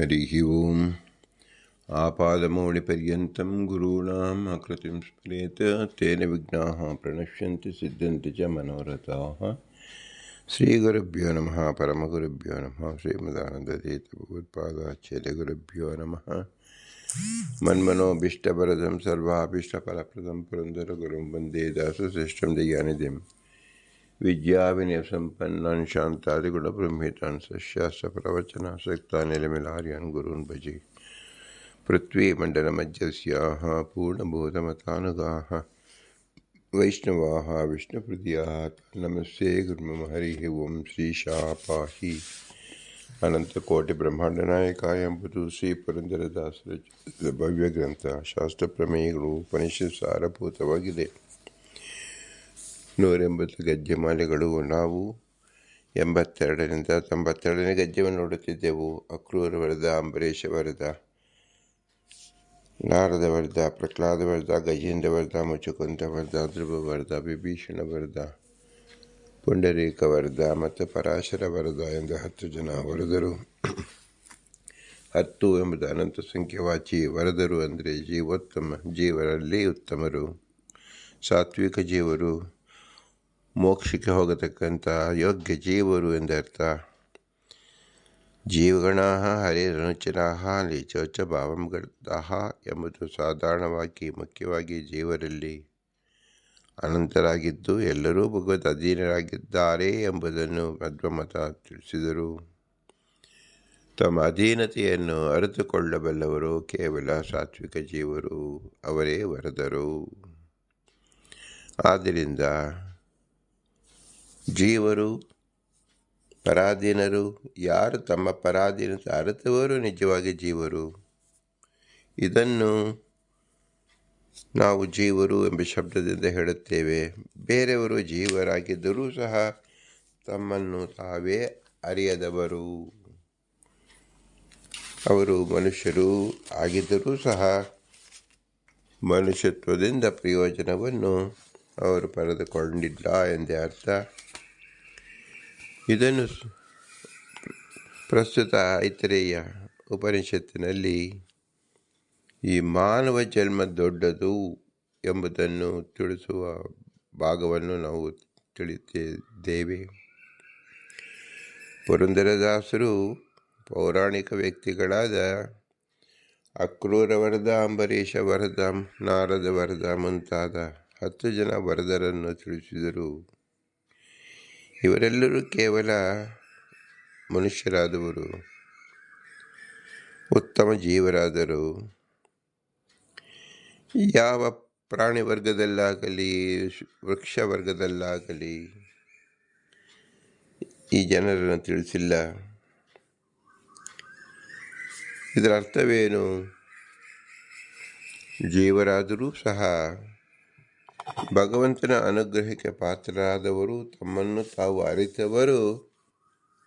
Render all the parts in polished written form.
हरिः ओम् आपादमौलिपर्यन्तं गुरूणाम् आकृतिं स्मरेत् तेन विघ्नाः प्रणश्यन्ति सिद्ध्यन्ति च मनोरथाः। श्रीगुरुभ्यो नमः। परमगुरुभ्यो नमः। श्रीमदानन्दतीर्थभगवत्पादाचार्यगुरुभ्यो नमः। मन्मनोभीष्टवरदं सर्वाभीष्टफलप्रदं पुरन्दरगुरुं वन्दे दासश्रेष्ठं दयानिधिं विद्याविनयसम्पन्नान् शान्तादिगुणबृंहितान् सस्यास्त्रप्रवचनासक्तान् निलमिलार्यान् गुरून् भजे। पृथ्वीमण्डलमध्यस्याः पूर्णबोधमतानुगाः वैष्णवाः विष्णुहृदयाः नमस्ते गुरुमम। हरिः ओं। श्रीशापाहि अनन्तकोटिब्रह्माण्डनायकाय ಎಂಬುದು ಶ್ರೀ ಪುರಂದರದಾಸರ ಭವ್ಯ ಗ್ರಂಥ. ಶಾಸ್ತ್ರಪ್ರಮೇಯಗಳು ಉಪನಿಷತ್ ಸಾರಭೂತವಾಗಿದೆ. 180 ಗದ್ಯಮಾಲೆಗಳು. ನಾವು 82ರಿಂದ 92ನೇ ಗದ್ಯವನ್ನು ನೋಡುತ್ತಿದ್ದೆವು. ಅಕ್ರೂರ ವರದ, ಅಂಬರೀಷ ವರದ, ನಾರದ ವರದ, ಪ್ರಹ್ಲಾದ ವರದ, ಗಜೇಂದ್ರ ವರದ, ಮುಚುಕುಂದ ವರದ, ಧ್ರುವ ವರದ, ವಿಭೀಷಣ ವರದ, ಪುಂಡರೀಕ ವರದ ಮತ್ತು ಪರಾಶರ ವರದ ಎಂದು 10 ಜನ ವರದರು. 10 ಎಂಬುದು ಅನಂತ ಸಂಖ್ಯವಾಚಿ. ವರದರು ಅಂದರೆ ಜೀವರಲ್ಲಿ ಉತ್ತಮರು, ಸಾತ್ವಿಕ ಜೀವರು, ಮೋಕ್ಷಕ್ಕೆ ಹೋಗತಕ್ಕಂಥ ಯೋಗ್ಯ ಜೀವರು ಎಂದರ್ಥ. ಜೀವಗಣಾ ಹರಿರನುಚರಾ ಲೇಚೋಚ ಭಾವಂ ಗಡ್ದಾಹ ಎಂಬುದು ಸಾಧಾರಣವಾಗಿ ಮುಖ್ಯವಾಗಿ ಜೀವರಲ್ಲಿ ಅನಂತರಾಗಿದ್ದು ಎಲ್ಲರೂ ಭಗವದ್ ಅಧೀನರಾಗಿದ್ದಾರೆ ಎಂಬುದನ್ನು ಮಧ್ವಮತ ತಿಳಿಸಿದರು. ತಮ್ಮ ಅಧೀನತೆಯನ್ನು ಅರಿತುಕೊಳ್ಳಬಲ್ಲವರು ಕೇವಲ ಸಾತ್ವಿಕ ಜೀವರು, ಅವರೇ ವರದರು. ಆದ್ದರಿಂದ ಜೀವರು ಪರಾಧೀನರು. ಯಾರು ತಮ್ಮ ಪರಾಧೀನತೆ ಅರಿತವರು ನಿಜವಾಗಿ ಜೀವರು. ಇದನ್ನು ನಾವು ಜೀವರು ಎಂಬ ಶಬ್ದದಿಂದ ಹೇಳುತ್ತೇವೆ. ಬೇರೆಯವರು ಜೀವರಾಗಿದ್ದರೂ ಸಹ ತಮ್ಮನ್ನು ತಾವೇ ಅರಿಯದವರು. ಅವರು ಮನುಷ್ಯರು ಆಗಿದ್ದರೂ ಸಹ ಮನುಷ್ಯತ್ವದಿಂದ ಪ್ರಯೋಜನವನ್ನು ಅವರು ಪಡೆದುಕೊಂಡಿಲ್ಲ ಎಂದೇ ಅರ್ಥ. ಇದನ್ನು ಪ್ರಸ್ತುತ ಐತರೇಯ ಉಪನಿಷತ್ತಿನಲ್ಲಿ ಈ ಮಾನವ ಜನ್ಮ ದೊಡ್ಡದು ಎಂಬುದನ್ನು ತಿಳಿಸುವ ಭಾಗವನ್ನು ನಾವು ತಿಳಿದಿದ್ದೇವೆ. ಪುರಂದರದಾಸರು ಪೌರಾಣಿಕ ವ್ಯಕ್ತಿಗಳಾದ ಅಕ್ರೂರ ವರದ, ಅಂಬರೀಷ ವರದ, ನಾರದ ವರದ ಮುಂತಾದ 10 ಜನ ವರದರನ್ನು ತಿಳಿಸಿದರು. ಇವರೆಲ್ಲರೂ ಕೇವಲ ಮನುಷ್ಯರಾದವರು, ಉತ್ತಮ ಜೀವರಾದರು. ಯಾವ ಪ್ರಾಣಿ ವರ್ಗದಲ್ಲಾಗಲಿ ವೃಕ್ಷ ವರ್ಗದಲ್ಲಾಗಲಿ ಈ ಜನರನ್ನು ತಿಳಿಸಿಲ್ಲ. ಇದರ ಅರ್ಥವೇನು? ಜೀವರಾದರೂ ಸಹ ಭಗವಂತನ ಅನುಗ್ರಹಕ್ಕೆ ಪಾತ್ರರಾದವರು, ತಮ್ಮನ್ನು ತಾವು ಅರಿತವರು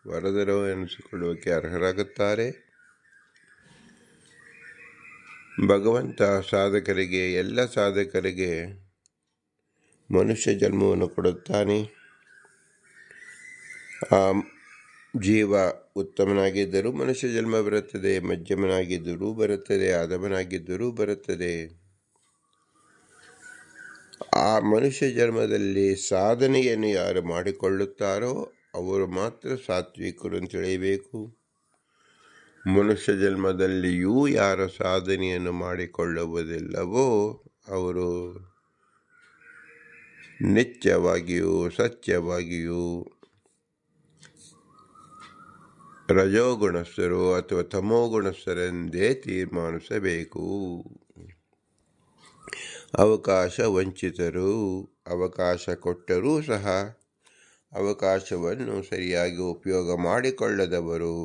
ವರದರು ಎನಿಸಿಕೊಳ್ಳುವಕ್ಕೆ ಅರ್ಹರಾಗುತ್ತಾರೆ. ಭಗವಂತ ಎಲ್ಲ ಸಾಧಕರಿಗೆ ಮನುಷ್ಯ ಜನ್ಮವನ್ನು ಕೊಡುತ್ತಾನೆ. ಆ ಜೀವ ಉತ್ತಮನಾಗಿದ್ದರೂ ಮನುಷ್ಯ ಜನ್ಮ ಬರುತ್ತದೆ, ಮಧ್ಯಮನಾಗಿದ್ದರೂ ಬರುತ್ತದೆ, ಅಧಮನಾಗಿದ್ದರೂ ಬರುತ್ತದೆ. ಆ ಮನುಷ್ಯ ಜನ್ಮದಲ್ಲಿ ಸಾಧನೆಯನ್ನು ಯಾರು ಮಾಡಿಕೊಳ್ಳುತ್ತಾರೋ ಅವರು ಮಾತ್ರ ಸಾತ್ವಿಕರು ಅಂತ ತಿಳಿಯಬೇಕು. ಮನುಷ್ಯ ಜನ್ಮದಲ್ಲಿಯೂ ಯಾರ ಸಾಧನೆಯನ್ನು ಮಾಡಿಕೊಳ್ಳುವುದಿಲ್ಲವೋ ಅವರು ನಿತ್ಯವಾಗಿಯೂ ಸತ್ಯವಾಗಿಯೂ ರಜೋಗುಣಸ್ಥರು ಅಥವಾ ತಮೋಗುಣಸ್ಥರೆಂದೇ ತೀರ್ಮಾನಿಸಬೇಕು. ಅವಕಾಶ ವಂಚಿತರು. ಅವಕಾಶ ಕೊಟ್ಟರೂ ಸಹ ಅವಕಾಶವನ್ನು ಸರಿಯಾಗಿ ಉಪಯೋಗ ಮಾಡಿಕೊಳ್ಳದವರು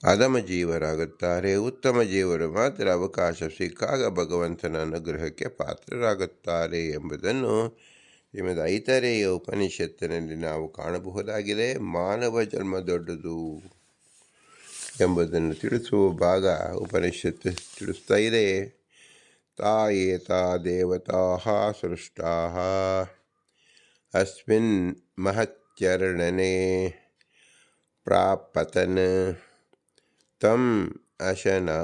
ಅಧಮ ಜೀವರಾಗುತ್ತಾರೆ. ಉತ್ತಮ ಜೀವರು ಮಾತ್ರ ಅವಕಾಶ ಸಿಕ್ಕಾಗ ಭಗವಂತನ ಅನುಗ್ರಹಕ್ಕೆ ಪಾತ್ರರಾಗುತ್ತಾರೆ ಎಂಬುದನ್ನು ಶ್ರೀಮದ್ ಐತರೇಯ ಉಪನಿಷತ್ತಿನಲ್ಲಿ ನಾವು ಕಾಣಬಹುದಾಗಿದೆ. ಮಾನವ ಜನ್ಮ ದೊಡ್ಡದು ಎಂಬುದನ್ನು ತಿಳಿಸುವ ಭಾಗ ಉಪನಿಷತ್ತು ತಿಳಿಸ್ತಾ ಇದೆ. ತಾಯೇತಾ ದೇವತಾಃ ಸೃಷ್ಟಾಃ ಅಸ್ಮಿನ್ ಮಹಚ್ಚರಣನೆ ಪ್ರಾಪತನ್ ತಂ ಅಶನಾ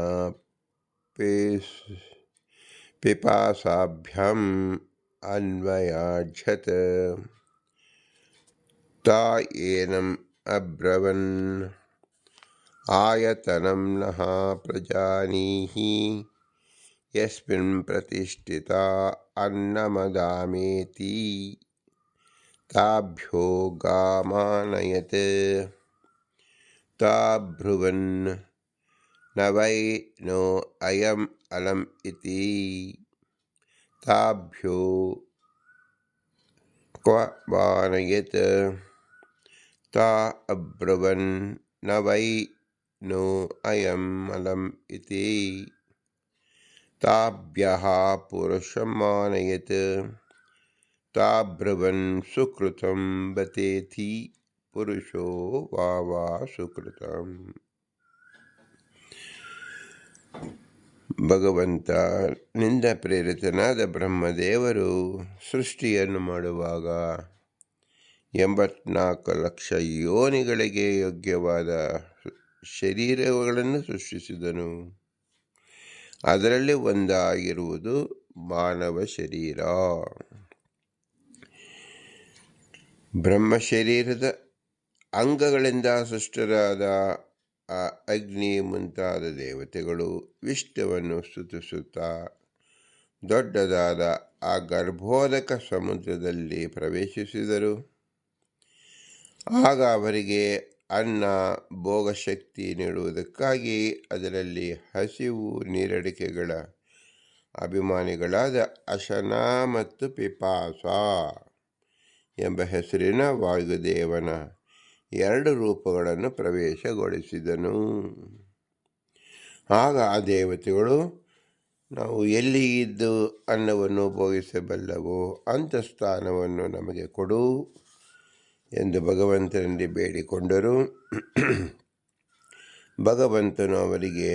ಪಿಪಾಸಾಭ್ಯಂ ಅನ್ವಯಾಜ್ಯತ್ ತಾ ಏನಂ ಅಬ್ರವನ್ ಆಯತನಂ ನಃ ಪ್ರಜಾನೀಹಿ ಯಸ್ಮಿನ್ ಪ್ರತಿಷ್ಠಿತಾ ಅನ್ನಮದಾಮೇತಿ ತಾಭ್ಯೋ ಗಾಮಾನಯತ್ ತಾ ಬ್ರುವನ್ ನ ವೈ ನೋ ಅಯಂ ಅಲಂ ಇತಿ ತಾಭ್ಯೋ ಕ್ವ ಮಾನಯತ್ ತಾ ಅಬ್ರುವನ್ ನ ವೈ ನೋ ಅಯಂ ಅಲಂ ಇತಿ ತಾಭ್ಯಃ ಪುರುಷಂ ಮಾನಯತ್ ತಾ ಬ್ರುವನ್ ಸುಕೃತಂ ಬತೇತಿ ಪುರುಷೋ ವಾ ಸುಕೃತಂ. ಭಗವಂತನಿಂದ ಪ್ರೇರಿತನಾದ ಬ್ರಹ್ಮದೇವರು ಸೃಷ್ಟಿಯನ್ನು ಮಾಡುವಾಗ 84 ಲಕ್ಷ ಯೋನಿಗಳಿಗೆ ಯೋಗ್ಯವಾದ ಶರೀರಗಳನ್ನು ಸೃಷ್ಟಿಸಿದನು. ಅದರಲ್ಲಿ ಒಂದಾಗಿರುವುದು ಮಾನವ ಶರೀರ. ಬ್ರಹ್ಮ ಶರೀರದ ಅಂಗಗಳಿಂದ ಸೃಷ್ಟರಾದ ಆ ಅಗ್ನಿ ಮುಂತಾದ ದೇವತೆಗಳು ವಿಷ್ಣುವನ್ನು ಸ್ತುತಿಸುತ್ತಾ ದೊಡ್ಡದಾದ ಆ ಗರ್ಭೋದಕ ಸಮುದ್ರದಲ್ಲಿ ಪ್ರವೇಶಿಸಿದರು. ಆಗ ಅವರಿಗೆ ಅನ್ನ ಭೋಗಶಕ್ತಿ ನೀಡುವುದಕ್ಕಾಗಿ ಅದರಲ್ಲಿ ಹಸಿವು ನೀರಡಿಕೆಗಳ ಅಭಿಮಾನಿಗಳಾದ ಅಶನ ಮತ್ತು ಪಿಪಾಸ ಎಂಬ ಹೆಸರಿನ ವಾಯುದೇವನ 2 ರೂಪಗಳನ್ನು ಪ್ರವೇಶಗೊಳಿಸಿದನು. ಆಗ ಆ ದೇವತೆಗಳು, ನಾವು ಎಲ್ಲಿ ಇದ್ದು ಅನ್ನವನ್ನು ಭೋಗಿಸಬಲ್ಲವೋ ಅಂಥ ಸ್ಥಾನವನ್ನು ನಮಗೆ ಕೊಡು ಎಂದು ಭಗವಂತನಲ್ಲಿ ಬೇಡಿಕೊಂಡರು. ಭಗವಂತನು ಅವರಿಗೆ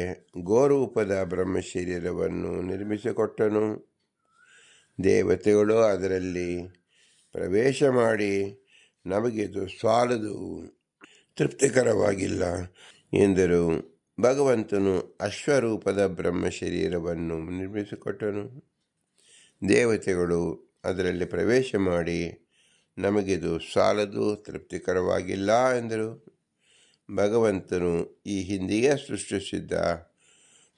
ಗೋರೂಪದ ಬ್ರಹ್ಮಶರೀರವನ್ನು ನಿರ್ಮಿಸಿಕೊಟ್ಟನು. ದೇವತೆಗಳು ಅದರಲ್ಲಿ ಪ್ರವೇಶ ಮಾಡಿ, ನಮಗಿದು ಸಾಲದು, ತೃಪ್ತಿಕರವಾಗಿಲ್ಲ ಎಂದರು. ಭಗವಂತನು ಅಶ್ವರೂಪದ ಬ್ರಹ್ಮಶರೀರವನ್ನು ನಿರ್ಮಿಸಿಕೊಟ್ಟನು. ದೇವತೆಗಳು ಅದರಲ್ಲಿ ಪ್ರವೇಶ ಮಾಡಿ, ನಮಗಿದು ಸಾಲದು, ತೃಪ್ತಿಕರವಾಗಿಲ್ಲ ಎಂದರು. ಭಗವಂತನು ಈ ಹಿಂದೆಯೇ ಸೃಷ್ಟಿಸಿದ್ದ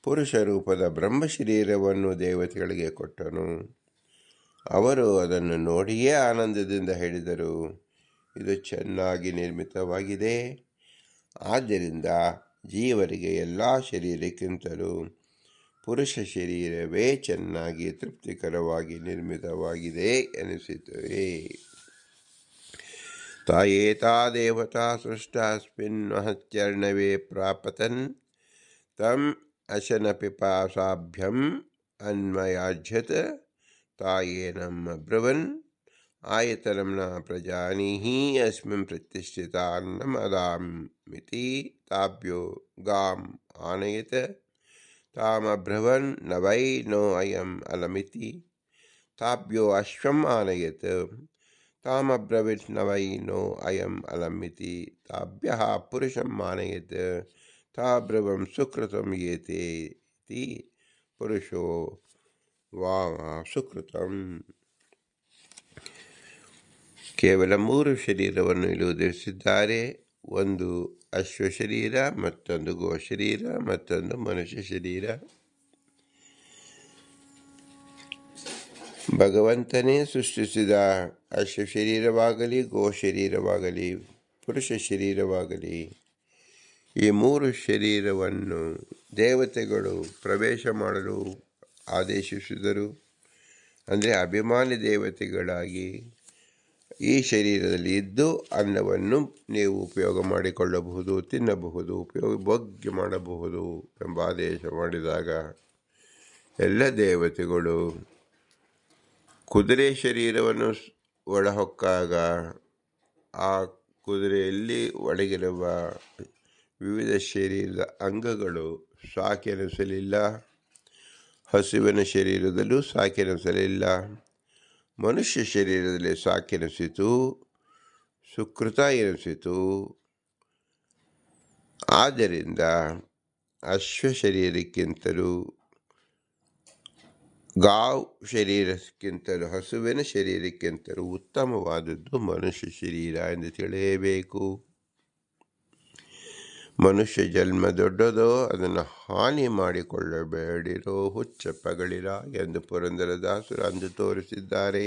ಪುರುಷ ರೂಪದ ಬ್ರಹ್ಮಶರೀರವನ್ನು ದೇವತೆಗಳಿಗೆ ಕೊಟ್ಟನು. ಅವರು ಅದನ್ನು ನೋಡಿಯೇ ಆನಂದದಿಂದ ಹೇಳಿದರು, ಇದು ಚೆನ್ನಾಗಿ ನಿರ್ಮಿತವಾಗಿದೆ. ಆದ್ದರಿಂದ ಜೀವರಿಗೆ ಎಲ್ಲ ಶರೀರಕ್ಕಿಂತಲೂ ಪುರುಷ ಶರೀರವೇ ಚೆನ್ನಾಗಿ ತೃಪ್ತಿಕರವಾಗಿ ನಿರ್ಮಿತವಾಗಿದೆ ಎನಿಸುತ್ತದೆ. ತಾಯೇತಾ ದೇವತಾ ಸೃಷ್ಟಾಸ್ಮಿನ್ ಮಹತ್ಯರ್ಣವೇ ಪ್ರಾಪತನ್ ತಂ ಅಶನ ಪಿಪಾಸಾಭ್ಯಂ ಅನ್ವಯಾಜ್ಯತ್ ತಾಯೇನಂ ಅಬ್ರವನ್ ಆಯತನಂ ನ ಪ್ರಜಾನೀಹಿ ಯಸ್ಮಿನ್ ಪ್ರತಿಷ್ಠಿತಾ ಅನ್ನಮದಾಮಿತಿ ತಾಭ್ಯೋ ಗಾಂ ಆನಯತ್ ತಾಮಬ್ರವನ್ ನ ವೈ ನೋ ಅಯಂ ಅಲಮಿತಿ ತಾಭ್ಯೋ ಅಶ್ವಂ ಆನಯತ್ ತಾಮಬ್ರವೀತ್ ನ ವೈ ನೋ ಅಯಂ ಅಲಮಿತಿ ತಾಭ್ಯಃ ಪುರುಷಂ ಆನಯತ್ ತಾಬ್ರವಂ ಸುಕೃತಂ ಯೇತೇತಿ ಪುರುಷೋ ವಾ ಸುಕೃತಂ. ಕೇವಲ 3 ಶರೀರವನ್ನು ಇಲ್ಲಿ ಉದರಿಸಿದ್ದಾರೆ. ಒಂದು ಅಶ್ವ ಶರೀರ, ಮತ್ತೊಂದು ಗೋ ಶರೀರ, ಮತ್ತೊಂದು ಮನುಷ್ಯ ಶರೀರ. ಭಗವಂತನೇ ಸೃಷ್ಟಿಸಿದ ಅಶ್ವ ಶರೀರವಾಗಲಿ, ಗೋ ಶರೀರವಾಗಲಿ, ಪುರುಷ ಶರೀರವಾಗಲಿ, ಈ 3 ಶರೀರವನ್ನು ದೇವತೆಗಳು ಪ್ರವೇಶ ಮಾಡಲು ಆದೇಶಿಸಿದರು. ಅಂದರೆ ಅಭಿಮಾನಿ ದೇವತೆಗಳಾಗಿ ಈ ಶರೀರದಲ್ಲಿ ಇದ್ದು ಅನ್ನವನ್ನು ನೀವು ಉಪಯೋಗ ಮಾಡಿಕೊಳ್ಳಬಹುದು, ತಿನ್ನಬಹುದು, ಭೋಗ್ಯ ಮಾಡಬಹುದು ಎಂಬ ಆದೇಶ ಮಾಡಿದಾಗ ಎಲ್ಲ ದೇವತೆಗಳು ಕುದುರೆ ಶರೀರವನ್ನು ಒಳಹೊಕ್ಕಾಗ ಆ ಕುದುರೆಯಲ್ಲಿ ಒಳಗಿರುವ ವಿವಿಧ ಶರೀರದ ಅಂಗಗಳು ಸಾಕೆನಿಸಲಿಲ್ಲ. ಹಸುವಿನ ಶರೀರದಲ್ಲೂ ಸಾಕೆನಿಸಲಿಲ್ಲ. ಮನುಷ್ಯ ಶರೀರದಲ್ಲಿ ಸಾಕೆನಿಸಿತು, ಸುಕೃತ ಎನಿಸಿತು. ಆದ್ದರಿಂದ ಅಶ್ವ ಶರೀರಕ್ಕಿಂತಲೂ ಗಾವ್ ಶರೀರಕ್ಕಿಂತಲೂ ಹಸುವಿನ ಶರೀರಕ್ಕಿಂತಲೂ ಉತ್ತಮವಾದದ್ದು ಮನುಷ್ಯ ಶರೀರ ಎಂದು ತಿಳಿಯಬೇಕು. ಮನುಷ್ಯ ಜನ್ಮ ದೊಡ್ಡದೋ, ಅದನ್ನು ಹಾನಿ ಮಾಡಿಕೊಳ್ಳಬೇಡಿರೋ, ಹುಚ್ಚಪ್ಪಗಳಿರ ಎಂದು ಪುರಂದರದಾಸರು ಅಂದು ತೋರಿಸಿದ್ದಾರೆ.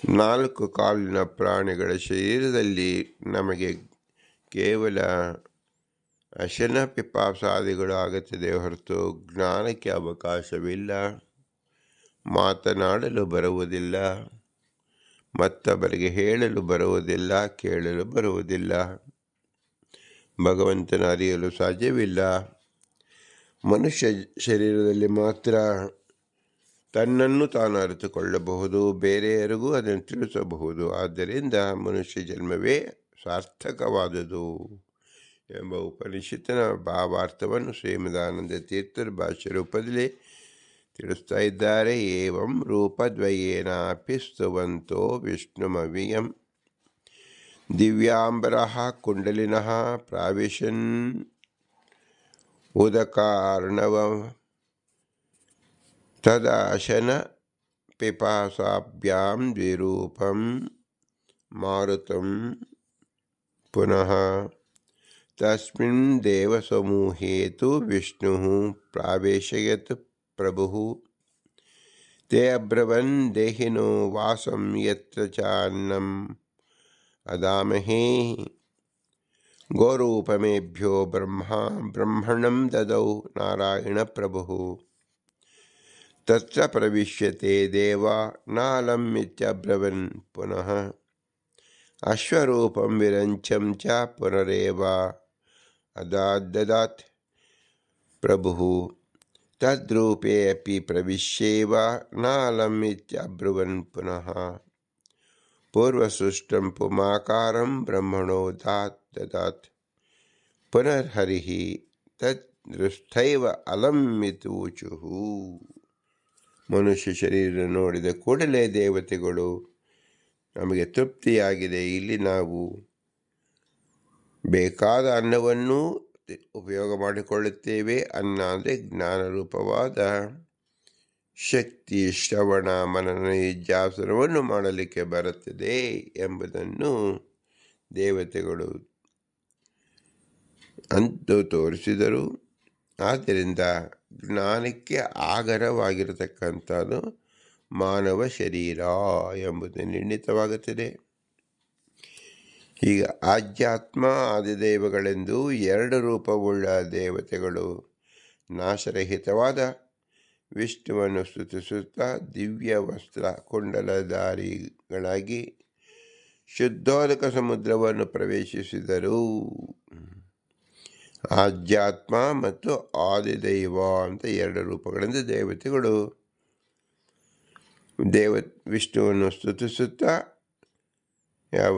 4 ಕಾಲಿನ ಪ್ರಾಣಿಗಳ ಶರೀರದಲ್ಲಿ ನಮಗೆ ಕೇವಲ ಅಶನ ಪಿಪಾಸಾದಿಗಳು ಆಗುತ್ತದೆ ಹೊರತು ಜ್ಞಾನಕ್ಕೆ ಅವಕಾಶವಿಲ್ಲ. ಮಾತನಾಡಲು ಬರುವುದಿಲ್ಲ, ಮತ್ತೊಬ್ಬರಿಗೆ ಹೇಳಲು ಬರುವುದಿಲ್ಲ, ಕೇಳಲು ಬರುವುದಿಲ್ಲ, ಭಗವಂತನ ಅರಿಯಲು ಸಾಧ್ಯವಿಲ್ಲ. ಮನುಷ್ಯ ಶರೀರದಲ್ಲಿ ಮಾತ್ರ ತನ್ನನ್ನು ತಾನು ಅರಿತುಕೊಳ್ಳಬಹುದು, ಬೇರೆಯವರಿಗೂ ಅದನ್ನು ತಿಳಿಸಬಹುದು. ಆದ್ದರಿಂದ ಮನುಷ್ಯ ಜನ್ಮವೇ ಸಾರ್ಥಕವಾದುದು ಎಂಬ ಉಪನಿಷತ್ತಿನ ಭಾವಾರ್ಥವನ್ನು ಶ್ರೀಮದಾನಂದ ತೀರ್ಥರ ಭಾಷ್ಯ ರೂಪದಲ್ಲಿ ತಿಳಿಸ್ತಾ ಇದ್ದಾರೆ. ಏವಂ ರೂಪದ್ವಯೇನಾಪಿ ಸ್ತುವಂತೋ ವಿಷ್ಣುಮವ್ಯಯಂ ದಿವ್ಯಾಂಬರಃ ಕುಂಡಲಿನಃ ಪ್ರಾವಿಶನ್ ಉದಕಾರ್ಣವಂ ತದಾಶನ ಪಿಪಾಸಾಭ್ಯಾಂ ದ್ವಿರೂಪಂ ಮಾರುತಂ ಪುನಃ ತಸ್ಮಿನ್ ದೇವಸಮೂಹೇತು ವಿಷ್ಣುಃ ಪ್ರಾವೇಶಯತ್ ಪ್ರಭುಃ ತೇ ಅಬ್ರವನ್ ದೇಹಿನೋ ವಾಸಂ ಯತ್ರ ಚಾನ್ನಂ ಅದಾಮಹೇ ಗೋರೂಪಮೇಭ್ಯೋ ಬ್ರಹ್ಮಣಂ ದದೌ ನಾರಾಯಣ ಪ್ರಭುಃ ತತ್ರ ಪ್ರವಿಶ್ಯತೆ ದೇವ ನಾಲಂ ಇತ್ಯಬ್ರವನ್ ಪುನಃ ಅಶ್ವರೂಪಂ ವಿರಂಚಂ ಚ ಪುನರೇವ ಅದಾದದಾತ್ ಪ್ರಭುಃ ತದ್ರೂಪೇ ಅಪಿ ಪ್ರವಿಶ್ಯೇವ ನಾಲಂ ಇತ್ಯಬ್ರವನ್ ಪುನಃ ಪೂರ್ವಸೃಷ್ಟಂ ಪುಮಾಕಾರಂ ಬ್ರಹ್ಮಣೋ ದದಾತ್ ಪುನರ್ಹರಿಃ ತದೃಷ್ಟೈವ ಅಲಂ ಇತ್ಯೂಚುಃ. ಮನುಷ್ಯ ಶರೀರ ನೋಡಿದ ಕೂಡಲೇ ದೇವತೆಗಳು ನಮಗೆ ತೃಪ್ತಿಯಾಗಿದೆ, ಇಲ್ಲಿ ನಾವು ಬೇಕಾದ ಅನ್ನವನ್ನು ಉಪಯೋಗ ಮಾಡಿಕೊಳ್ಳುತ್ತೇವೆ. ಅನ್ನ ಅಂದರೆ ಜ್ಞಾನರೂಪವಾದ ಶಕ್ತಿ, ಶ್ರವಣ ಮನನ ನಿಧ್ಯಾಸನವನ್ನು ಮಾಡಲಿಕ್ಕೆ ಬರುತ್ತದೆ ಎಂಬುದನ್ನು ದೇವತೆಗಳು ಅಂದು ತೋರಿಸಿದರು. ಆದ್ದರಿಂದ ಜ್ಞಾನಕ್ಕೆ ಆಗರವಾಗಿರತಕ್ಕಂಥದ್ದು ಮಾನವ ಶರೀರ ಎಂಬುದು ನಿರ್ಣಿತವಾಗುತ್ತದೆ. ಈಗ ಆಧ್ಯಾತ್ಮ ಆದಿದೇವಗಳೆಂದು 2 ರೂಪವುಳ್ಳ ದೇವತೆಗಳು ನಾಶರಹಿತವಾದ ವಿಷ್ಣುವನ್ನು ಸ್ತುತಿಸುತ್ತಾ ದಿವ್ಯ ವಸ್ತ್ರ ಕುಂಡಲಧಾರಿಗಳಾಗಿ ಶುದ್ಧೋದಕ ಸಮುದ್ರವನ್ನು ಪ್ರವೇಶಿಸಿದರು. ಆಧ್ಯಾತ್ಮ ಮತ್ತು ಆದಿದೈವ ಅಂತ 2 ರೂಪಗಳಿಂದ ದೇವತೆಗಳು ವಿಷ್ಣುವನ್ನು ಸ್ತುತಿಸುತ್ತಾ ಯಾವ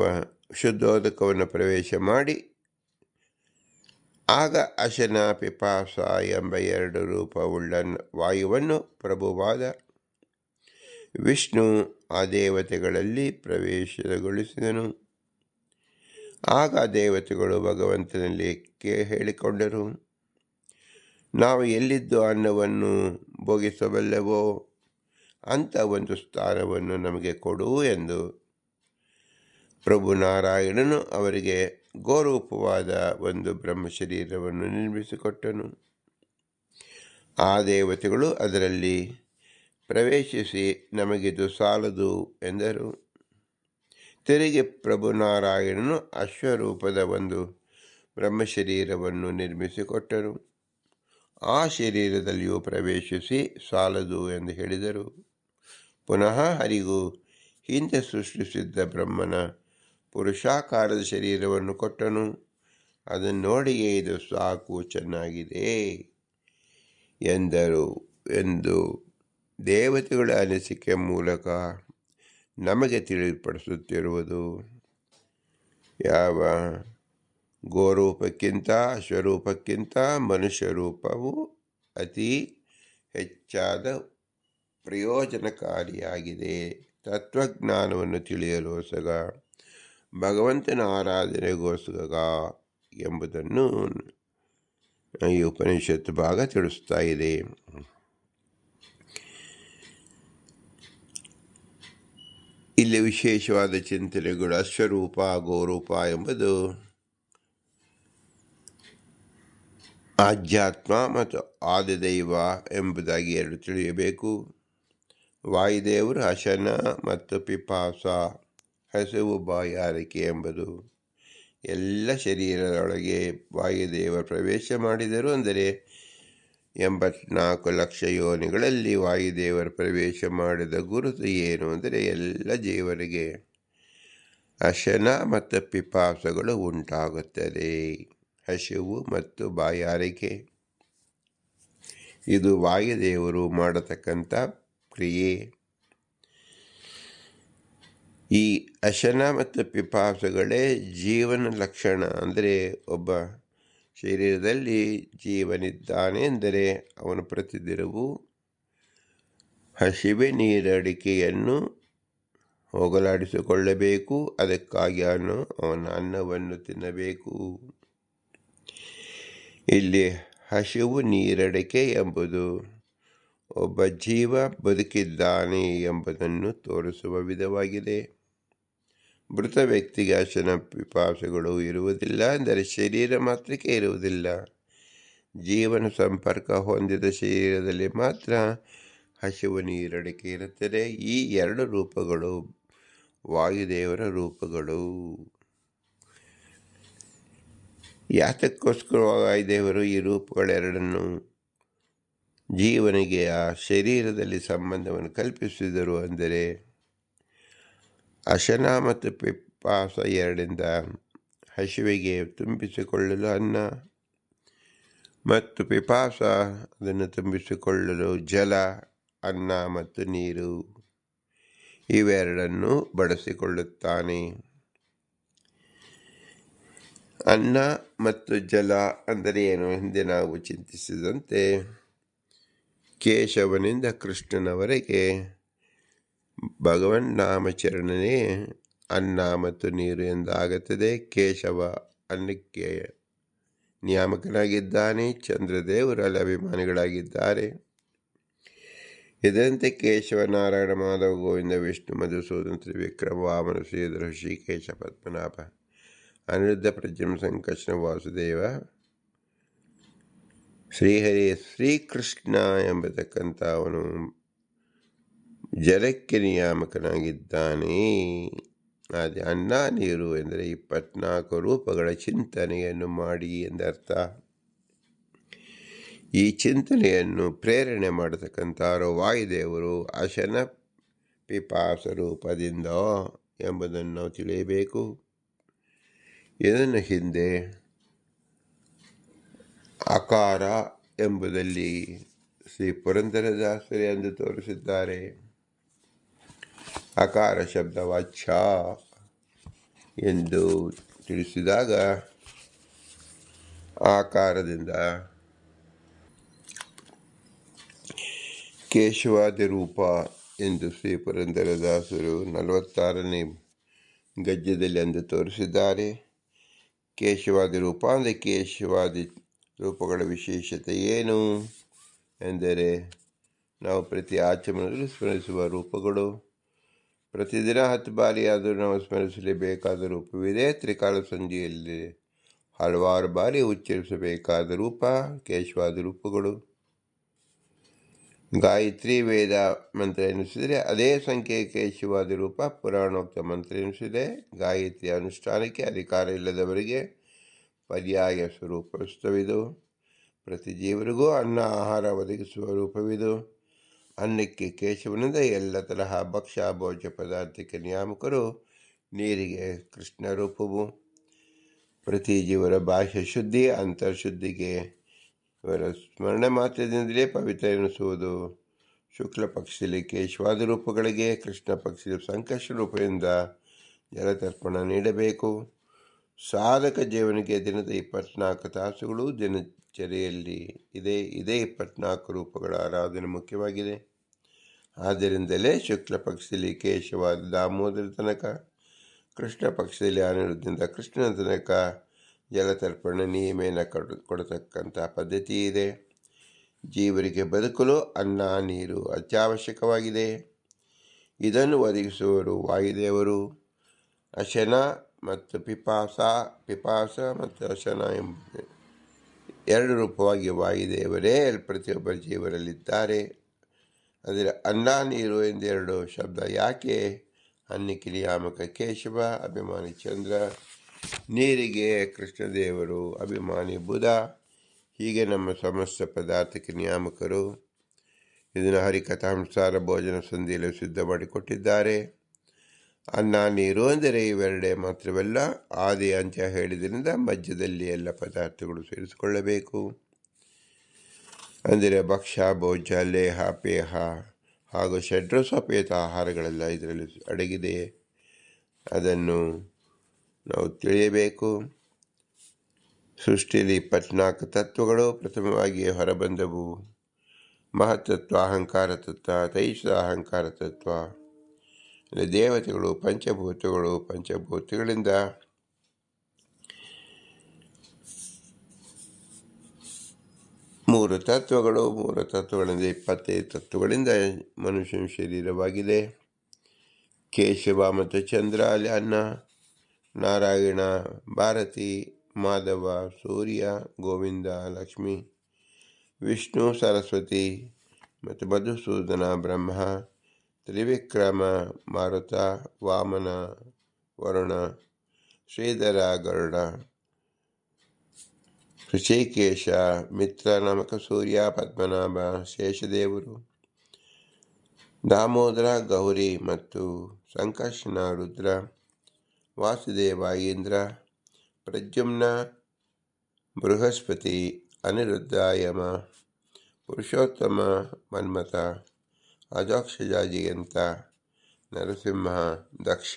ಶುದ್ಧೋದಕವನ್ನು ಪ್ರವೇಶ ಮಾಡಿ ಆಗ ಅಶನ ಪಿಪಾಸ ಎಂಬ 2 ರೂಪವುಳ್ಳ ವಾಯುವನ್ನು ಪ್ರಭುವಾದ ವಿಷ್ಣು ಆ ದೇವತೆಗಳಲ್ಲಿ ಪ್ರವೇಶಗೊಳಿಸಿದನು. ಆಗ ದೇವತೆಗಳು ಭಗವಂತನಲ್ಲಿ ಹೇಳಿಕೊಂಡರು, ನಾವು ಎಲ್ಲಿದ್ದು ಅನ್ನವನ್ನು ಭೋಗಿಸಬಲ್ಲೆವೋ ಅಂಥ ಒಂದು ಸ್ಥಾನವನ್ನು ನಮಗೆ ಕೊಡು ಎಂದು ಪ್ರಭು ನಾರಾಯಣನು ಅವರಿಗೆ ಗೋರೂಪವಾದ ಒಂದು ಬ್ರಹ್ಮ ಶರೀರವನ್ನು ನಿರ್ಮಿಸಿಕೊಟ್ಟನು. ಆ ದೇವತೆಗಳು ಅದರಲ್ಲಿ ಪ್ರವೇಶಿಸಿ ನಮಗಿದು ಸಾಲದು ಎಂದರು. ತಿರುಗಿ ಪ್ರಭು ನಾರಾಯಣನು ಅಶ್ವರೂಪದ ಒಂದು ಬ್ರಹ್ಮ ಶರೀರವನ್ನು ನಿರ್ಮಿಸಿಕೊಟ್ಟರು. ಆ ಶರೀರದಲ್ಲಿಯೂ ಪ್ರವೇಶಿಸಿ ಸಾಲದು ಎಂದು ಹೇಳಿದರು. ಪುನಃ ಹರಿಗೂ ಹಿಂದೆ ಸೃಷ್ಟಿಸಿದ್ದ ಬ್ರಹ್ಮನ ಪುರುಷಾಕಾರದ ಶರೀರವನ್ನು ಕೊಟ್ಟನು. ಅದನ್ನು ನೋಡಿಯೇ ಇದು ಸಾಕು, ಚೆನ್ನಾಗಿದೆ ಎಂದರು ಎಂದು ದೇವತೆಗಳ ಅನಿಸಿಕೆ ಮೂಲಕ ನಮಗೆ ತಿಳಿಪಡಿಸುತ್ತಿರುವುದು. ಯಾವ ಗೋರೂಪಕ್ಕಿಂತ ಅಶ್ವರೂಪಕ್ಕಿಂತ ಮನುಷ್ಯ ರೂಪವು ಅತಿ ಹೆಚ್ಚಾದ ಪ್ರಯೋಜನಕಾರಿಯಾಗಿದೆ. ತತ್ವಜ್ಞಾನವನ್ನು ತಿಳಿಯಲೋಸಗ, ಭಗವಂತನ ಆರಾಧನೆಗೋಸ್ಕರ ಎಂಬುದನ್ನು ಈ ಉಪನಿಷತ್ತು ಭಾಗ ತಿಳಿಸ್ತಾ ಇದೆ. ಇಲ್ಲಿ ವಿಶೇಷವಾದ ಚಿಂತನೆಗಳು ಅಶ್ವರೂಪ ಗೋರೂಪ ಎಂಬುದು ಆಧ್ಯಾತ್ಮ ಮತ್ತು ಆದಿದೈವ ಎಂಬುದಾಗಿ ಎರಡು ತಿಳಿಯಬೇಕು. ವಾಯುದೇವರು ಅಶನ ಮತ್ತು ಪಿಪಾಸ, ಹಸಿವು ಬಾಯಾರಿಕೆ ಎಂಬುದು ಎಲ್ಲ ಶರೀರದೊಳಗೆ ವಾಯುದೇವರು ಪ್ರವೇಶ ಮಾಡಿದರು. ಅಂದರೆ 84 ಲಕ್ಷ ಯೋನಿಗಳಲ್ಲಿ ವಾಯುದೇವರು ಪ್ರವೇಶ ಮಾಡಿದ ಗುರುತು ಏನು ಅಂದರೆ ಎಲ್ಲ ಜೀವರಿಗೆ ಅಶನ ಮತ್ತು ಪಿಪಾಸಗಳು ಉಂಟಾಗುತ್ತದೆ. ಹಸಿವು ಮತ್ತು ಬಾಯಾರಿಕೆ ಇದು ವಾಯುದೇವರು ಮಾಡತಕ್ಕಂಥ ಕ್ರಿಯೆ. ಈ ಅಶನ ಮತ್ತು ಪಿಪಾಸಗಳೇ ಜೀವನ ಲಕ್ಷಣ. ಅಂದರೆ ಒಬ್ಬ ಶರೀರದಲ್ಲಿ ಜೀವನಿದ್ದಾನೆ ಎಂದರೆ ಅವನು ಪ್ರತಿದಿನವೂ ಹಸಿವೆ ನೀರಡಿಕೆಯನ್ನು ಹೋಗಲಾಡಿಸಿಕೊಳ್ಳಬೇಕು. ಅದಕ್ಕಾಗಿ ಅವನ ಅನ್ನವನ್ನು ತಿನ್ನಬೇಕು. ಇಲ್ಲಿ ಹಸಿವು ನೀರಡಿಕೆ ಎಂಬುದು ಒಬ್ಬ ಜೀವ ಬದುಕಿದ್ದಾನೆ ಎಂಬುದನ್ನು ತೋರಿಸುವ ವಿಧವಾಗಿದೆ. ಮೃತ ವ್ಯಕ್ತಿಗೆ ಅಶನ ಪಿಪಾಸಗಳು ಇರುವುದಿಲ್ಲ, ಅಂದರೆ ಶರೀರ ಮಾತ್ರಕ್ಕೆ ಇರುವುದಿಲ್ಲ. ಜೀವನ ಸಂಪರ್ಕ ಹೊಂದಿದ ಶರೀರದಲ್ಲಿ ಮಾತ್ರ ಹಸಿವು ನೀರಡಿಕೆ ಇರುತ್ತದೆ. ಈ ಎರಡು ರೂಪಗಳು ವಾಯುದೇವರ ರೂಪಗಳು. ಯಾತಕ್ಕೋಸ್ಕರ ವಾಯುದೇವರು ಈ ರೂಪಗಳೆರಡನ್ನು ಜೀವನಿಗೆ ಆ ಶರೀರದಲ್ಲಿ ಸಂಬಂಧವನ್ನು ಕಲ್ಪಿಸಿದರು ಅಂದರೆ ಅಶನ ಮತ್ತು ಪಿಪಾಸ ಎರಡಿಂದ ಹಸಿವಿಗೆ ತುಂಬಿಸಿಕೊಳ್ಳಲು ಅನ್ನ ಮತ್ತು ಪಿಪಾಸ ಅದನ್ನು ತುಂಬಿಸಿಕೊಳ್ಳಲು ಜಲ, ಅನ್ನ ಮತ್ತು ನೀರು ಇವೆರಡನ್ನು ಬಳಸಿಕೊಳ್ಳುತ್ತಾನೆ. ಅನ್ನ ಮತ್ತು ಜಲ ಅಂದರೆ ಏನು? ಹಿಂದೆ ನಾವು ಚಿಂತಿಸಿದಂತೆ ಕೇಶವನಿಂದ ಕೃಷ್ಣನವರೆಗೆ ಭಗವನ್ ನಾಮಚರಣೆ ಅನ್ನ ಮತ್ತು ನೀರು ಎಂದಾಗುತ್ತದೆ. ಕೇಶವ ಅನ್ನಕ್ಕೆ ನಿಯಾಮಕನಾಗಿದ್ದಾನೆ, ಚಂದ್ರದೇವರು ಅಲ್ಲಿ ಅಭಿಮಾನಿಗಳಾಗಿದ್ದಾರೆ. ಇದರಂತೆ ಕೇಶವ, ನಾರಾಯಣ, ಮಾಧವ, ಗೋವಿಂದ, ವಿಷ್ಣು, ಮಧುಸೂದನ, ತ್ರಿವಿಕ್ರಮ, ವಾಮನ, ಶ್ರೀಧರ, ಶ್ರೀಕೇಶ, ಪದ್ಮನಾಭ, ಅನಿರುದ್ಧ, ಪ್ರದ್ಯುಮ್ನ, ಸಂಕರ್ಷಣ, ವಾಸುದೇವ, ಶ್ರೀಹರಿ, ಶ್ರೀಕೃಷ್ಣ ಎಂಬತಕ್ಕಂಥ ಅವನು ಜಲಕ್ಕೆ ನಿಯಾಮಕನಾಗಿದ್ದಾನೆ. ಅದೇ ಅನ್ನ ನೀರು ಎಂದರೆ 24 ರೂಪಗಳ ಚಿಂತನೆಯನ್ನು ಮಾಡಿ ಎಂದರ್ಥ. ಈ ಚಿಂತನೆಯನ್ನು ಪ್ರೇರಣೆ ಮಾಡತಕ್ಕಂಥವರು ವಾಯುದೇವರು ಅಶನ ಪಿಪಾಸ ರೂಪದಿಂದ ಎಂಬುದನ್ನು ನಾವು ತಿಳಿಯಬೇಕು. ಇದನ್ನು ಹಿಂದೆ ಆಕಾರ ಎಂಬುದಲ್ಲಿ ಶ್ರೀ ಪುರಂದರದಾಸರು ಎಂದು ತೋರಿಸಿದ್ದಾರೆ. ಆಕಾರ ಶಬ್ದ ವಾಚ್ಯ ಎಂದು ತಿಳಿಸಿದಾಗ ಆಕಾರದಿಂದ ಕೇಶವಾದಿ ರೂಪ ಎಂದು ಶ್ರೀ ಪುರಂದರದಾಸರು 46ನೇ ಗದ್ಯದಲ್ಲಿ ಎಂದು ತೋರಿಸಿದ್ದಾರೆ. ಕೇಶವಾದಿ ರೂಪ ಅಂದರೆ ಕೇಶವಾದಿ ರೂಪಗಳ ವಿಶೇಷತೆ ಏನು ಎಂದರೆ ನಾವು ಪ್ರತಿ ಆಚಮನದಲ್ಲಿ ಸ್ಮರಿಸುವ ರೂಪಗಳು. ಪ್ರತಿದಿನ 10 ಬಾರಿಯಾದರೂ ನಾವು ಸ್ಮರಿಸಲೇಬೇಕಾದ ರೂಪವಿದೆ. ತ್ರಿಕಾಲ ಸಂಧಿಯಲ್ಲಿ ಹಲವಾರು ಬಾರಿ ಉಚ್ಚರಿಸಬೇಕಾದ ರೂಪ ಕೇಶವಾದಿ ರೂಪಗಳು. ಗಾಯತ್ರಿ ವೇದ ಮಂತ್ರ ಎನಿಸಿದರೆ ಅದೇ ಸಂಖ್ಯೆಯ ಕೇಶವಾದಿ ರೂಪ ಪುರಾಣೋಕ್ತ ಮಂತ್ರ ಎನಿಸಿದೆ. ಗಾಯತ್ರಿ ಅನುಷ್ಠಾನಕ್ಕೆ ಅಧಿಕಾರ ಇಲ್ಲದವರಿಗೆ ಪರ್ಯಾಯ ಸ್ವರೂಪವಿದು. ಪ್ರತಿ ಜೀವರಿಗೂ ಅನ್ನ ಆಹಾರ ಒದಗಿಸುವ ರೂಪವಿದು. ಅನ್ನಕ್ಕೆ ಕೇಶವನಿಂದ ಎಲ್ಲ ತರಹ ಭಕ್ಷ್ಯ ಭೋಜ್ಯ ಪದಾರ್ಥಕ್ಕೆ ನಿಯಾಮಕರು. ನೀರಿಗೆ ಕೃಷ್ಣ ರೂಪವು. ಪ್ರತಿ ಜೀವರ ಬಾಹ್ಯ ಶುದ್ಧಿ ಅಂತರ್ಶುದ್ಧಿಗೆ ಇವರ ಸ್ಮರಣೆ ಮಾತ್ರದಿಂದಲೇ ಪವಿತ್ರ ಎನಿಸುವುದು. ಶುಕ್ಲ ಪಕ್ಷದಲ್ಲಿ ಕೇಶವಾದಿ ರೂಪಗಳಿಗೆ, ಕೃಷ್ಣ ಪಕ್ಷದಲ್ಲಿ ಸಂಕಷ್ಟ ರೂಪದಿಂದ ಜಲತರ್ಪಣ ನೀಡಬೇಕು. ಸಾಧಕ ಜೀವನಿಗೆ ದಿನದ 24 ತಾಸುಗಳು ದಿನಚರಿಯಲ್ಲಿ ಇದೇ 24 ರೂಪಗಳ ಆರಾಧನೆ ಮುಖ್ಯವಾಗಿದೆ. ಆದ್ದರಿಂದಲೇ ಶುಕ್ಲ ಪಕ್ಷದಲ್ಲಿ ಕೇಶವಾದ ದಾಮೋದರ ತನಕ, ಕೃಷ್ಣ ಪಕ್ಷದಲ್ಲಿ ಅನಿರುದ್ಧದಿಂದ ಕೃಷ್ಣನ ತನಕ ಜಲತರ್ಪಣ ನಿಯಮೇನ ಕೊಡತಕ್ಕಂಥ ಪದ್ಧತಿ ಇದೆ. ಜೀವರಿಗೆ ಬದುಕಲು ಅನ್ನ ನೀರು ಅತ್ಯವಶ್ಯಕವಾಗಿದೆ. ಇದನ್ನು ಒದಗಿಸುವವರು ವಾಯುದೇವರು. ಅಶನ ಮತ್ತು ಪಿಪಾಸ ಮತ್ತು ಅಶನ ಎಂಬ ಎರಡು ರೂಪವಾಗಿ ವಾಯುದೇವರೇ ಪ್ರತಿಯೊಬ್ಬ ಜೀವರಲ್ಲಿದ್ದಾರೆ. ಅಂದರೆ ಅನ್ನ ನೀರು ಎಂದೆರಡು ಶಬ್ದ ಯಾಕೆ? ಅನ್ನಕ್ಕೆ ನಿಯಾಮಕ ಕೇಶವ, ಅಭಿಮಾನಿ ಚಂದ್ರ, ನೀರಿಗೆ ಕೃಷ್ಣದೇವರು, ಅಭಿಮಾನಿ ಬುಧ. ಹೀಗೆ ನಮ್ಮ ಸಮಸ್ತ ಪದಾರ್ಥಕ್ಕೆ ನಿಯಾಮಕರು. ಇದನ್ನು ಹರಿಕಥಾನುಸಾರ ಭೋಜನ ಸಂಧಿಯಲ್ಲಿ ಸಿದ್ಧ ಮಾಡಿಕೊಟ್ಟಿದ್ದಾರೆ. ಅನ್ನ ನೀರು ಅಂದರೆ ಇವೆರಡೇ ಮಾತ್ರವಲ್ಲ, ಆದಿ ಅಂತ್ಯ ಹೇಳಿದ್ರಿಂದ ಮಧ್ಯದಲ್ಲಿ ಎಲ್ಲ ಪದಾರ್ಥಗಳು ಸೇರಿಸಿಕೊಳ್ಳಬೇಕು. ಅಂದರೆ ಭಕ್ಷ್ಯ, ಭೋಜ್ಯ, ಲೇಹ, ಪೇಹ ಹಾಗೂ ಷಡ್ರಸೋಪೇತ ಆಹಾರಗಳೆಲ್ಲ ಇದರಲ್ಲಿ ಅಡಗಿದೆ. ಅದನ್ನು ನಾವು ತಿಳಿಯಬೇಕು. ಸೃಷ್ಟಿಯಲ್ಲಿ 24 ತತ್ವಗಳು ಪ್ರಥಮವಾಗಿ ಹೊರಬಂದವು. ಮಹತ್ತತ್ವ, ಅಹಂಕಾರ ತತ್ವ, ತೈಷ ಅಹಂಕಾರ ತತ್ವ. ದೇವತೆಗಳು ಪಂಚಭೂತಗಳಿಂದ ಮೂರು ತತ್ವಗಳಿಂದ 25 ತತ್ವಗಳಿಂದ ಮನುಷ್ಯನ ಶರೀರವಾಗಿದೆ. ಕೇಶವ ಮತ್ತು ಚಂದ್ರ ಅಲ್ಲಿ ಅನ್ನ, ನಾರಾಯಣ, ಭಾರತಿ, ಮಾಧವ, ಸೂರ್ಯ, ಗೋವಿಂದ, ಲಕ್ಷ್ಮಿ, ವಿಷ್ಣು, ಸರಸ್ವತಿ ಮತ್ತು ಮಧುಸೂದನ, ಬ್ರಹ್ಮ, ತ್ರಿವಿಕ್ರಮ, ಮಾರುತ, ವಾಮನ, ವರುಣ, ಶ್ರೀಧರ, ಗರುಡ, ಋಷಿಕೇಶ, ಮಿತ್ರ ನಾಮಕ ಸೂರ್ಯ, ಪದ್ಮನಾಭ, ಶೇಷದೇವರು, ದಾಮೋದರ, ಗೌರಿ ಮತ್ತು ಸಂಕರ್ಷಣ, ರುದ್ರ, ವಾಸುದೇವ, ಇಂದ್ರ, ಪ್ರದ್ಯುಮ್ನ, ಬೃಹಸ್ಪತಿ, ಅನಿರುದ್ಧ, ಯಮ, ಪುರುಷೋತ್ತಮ, ಮನ್ಮಥ, ಅಜೋಕ್ಷಜ, ಜಯಂತ, ನರಸಿಂಹ, ದಕ್ಷ,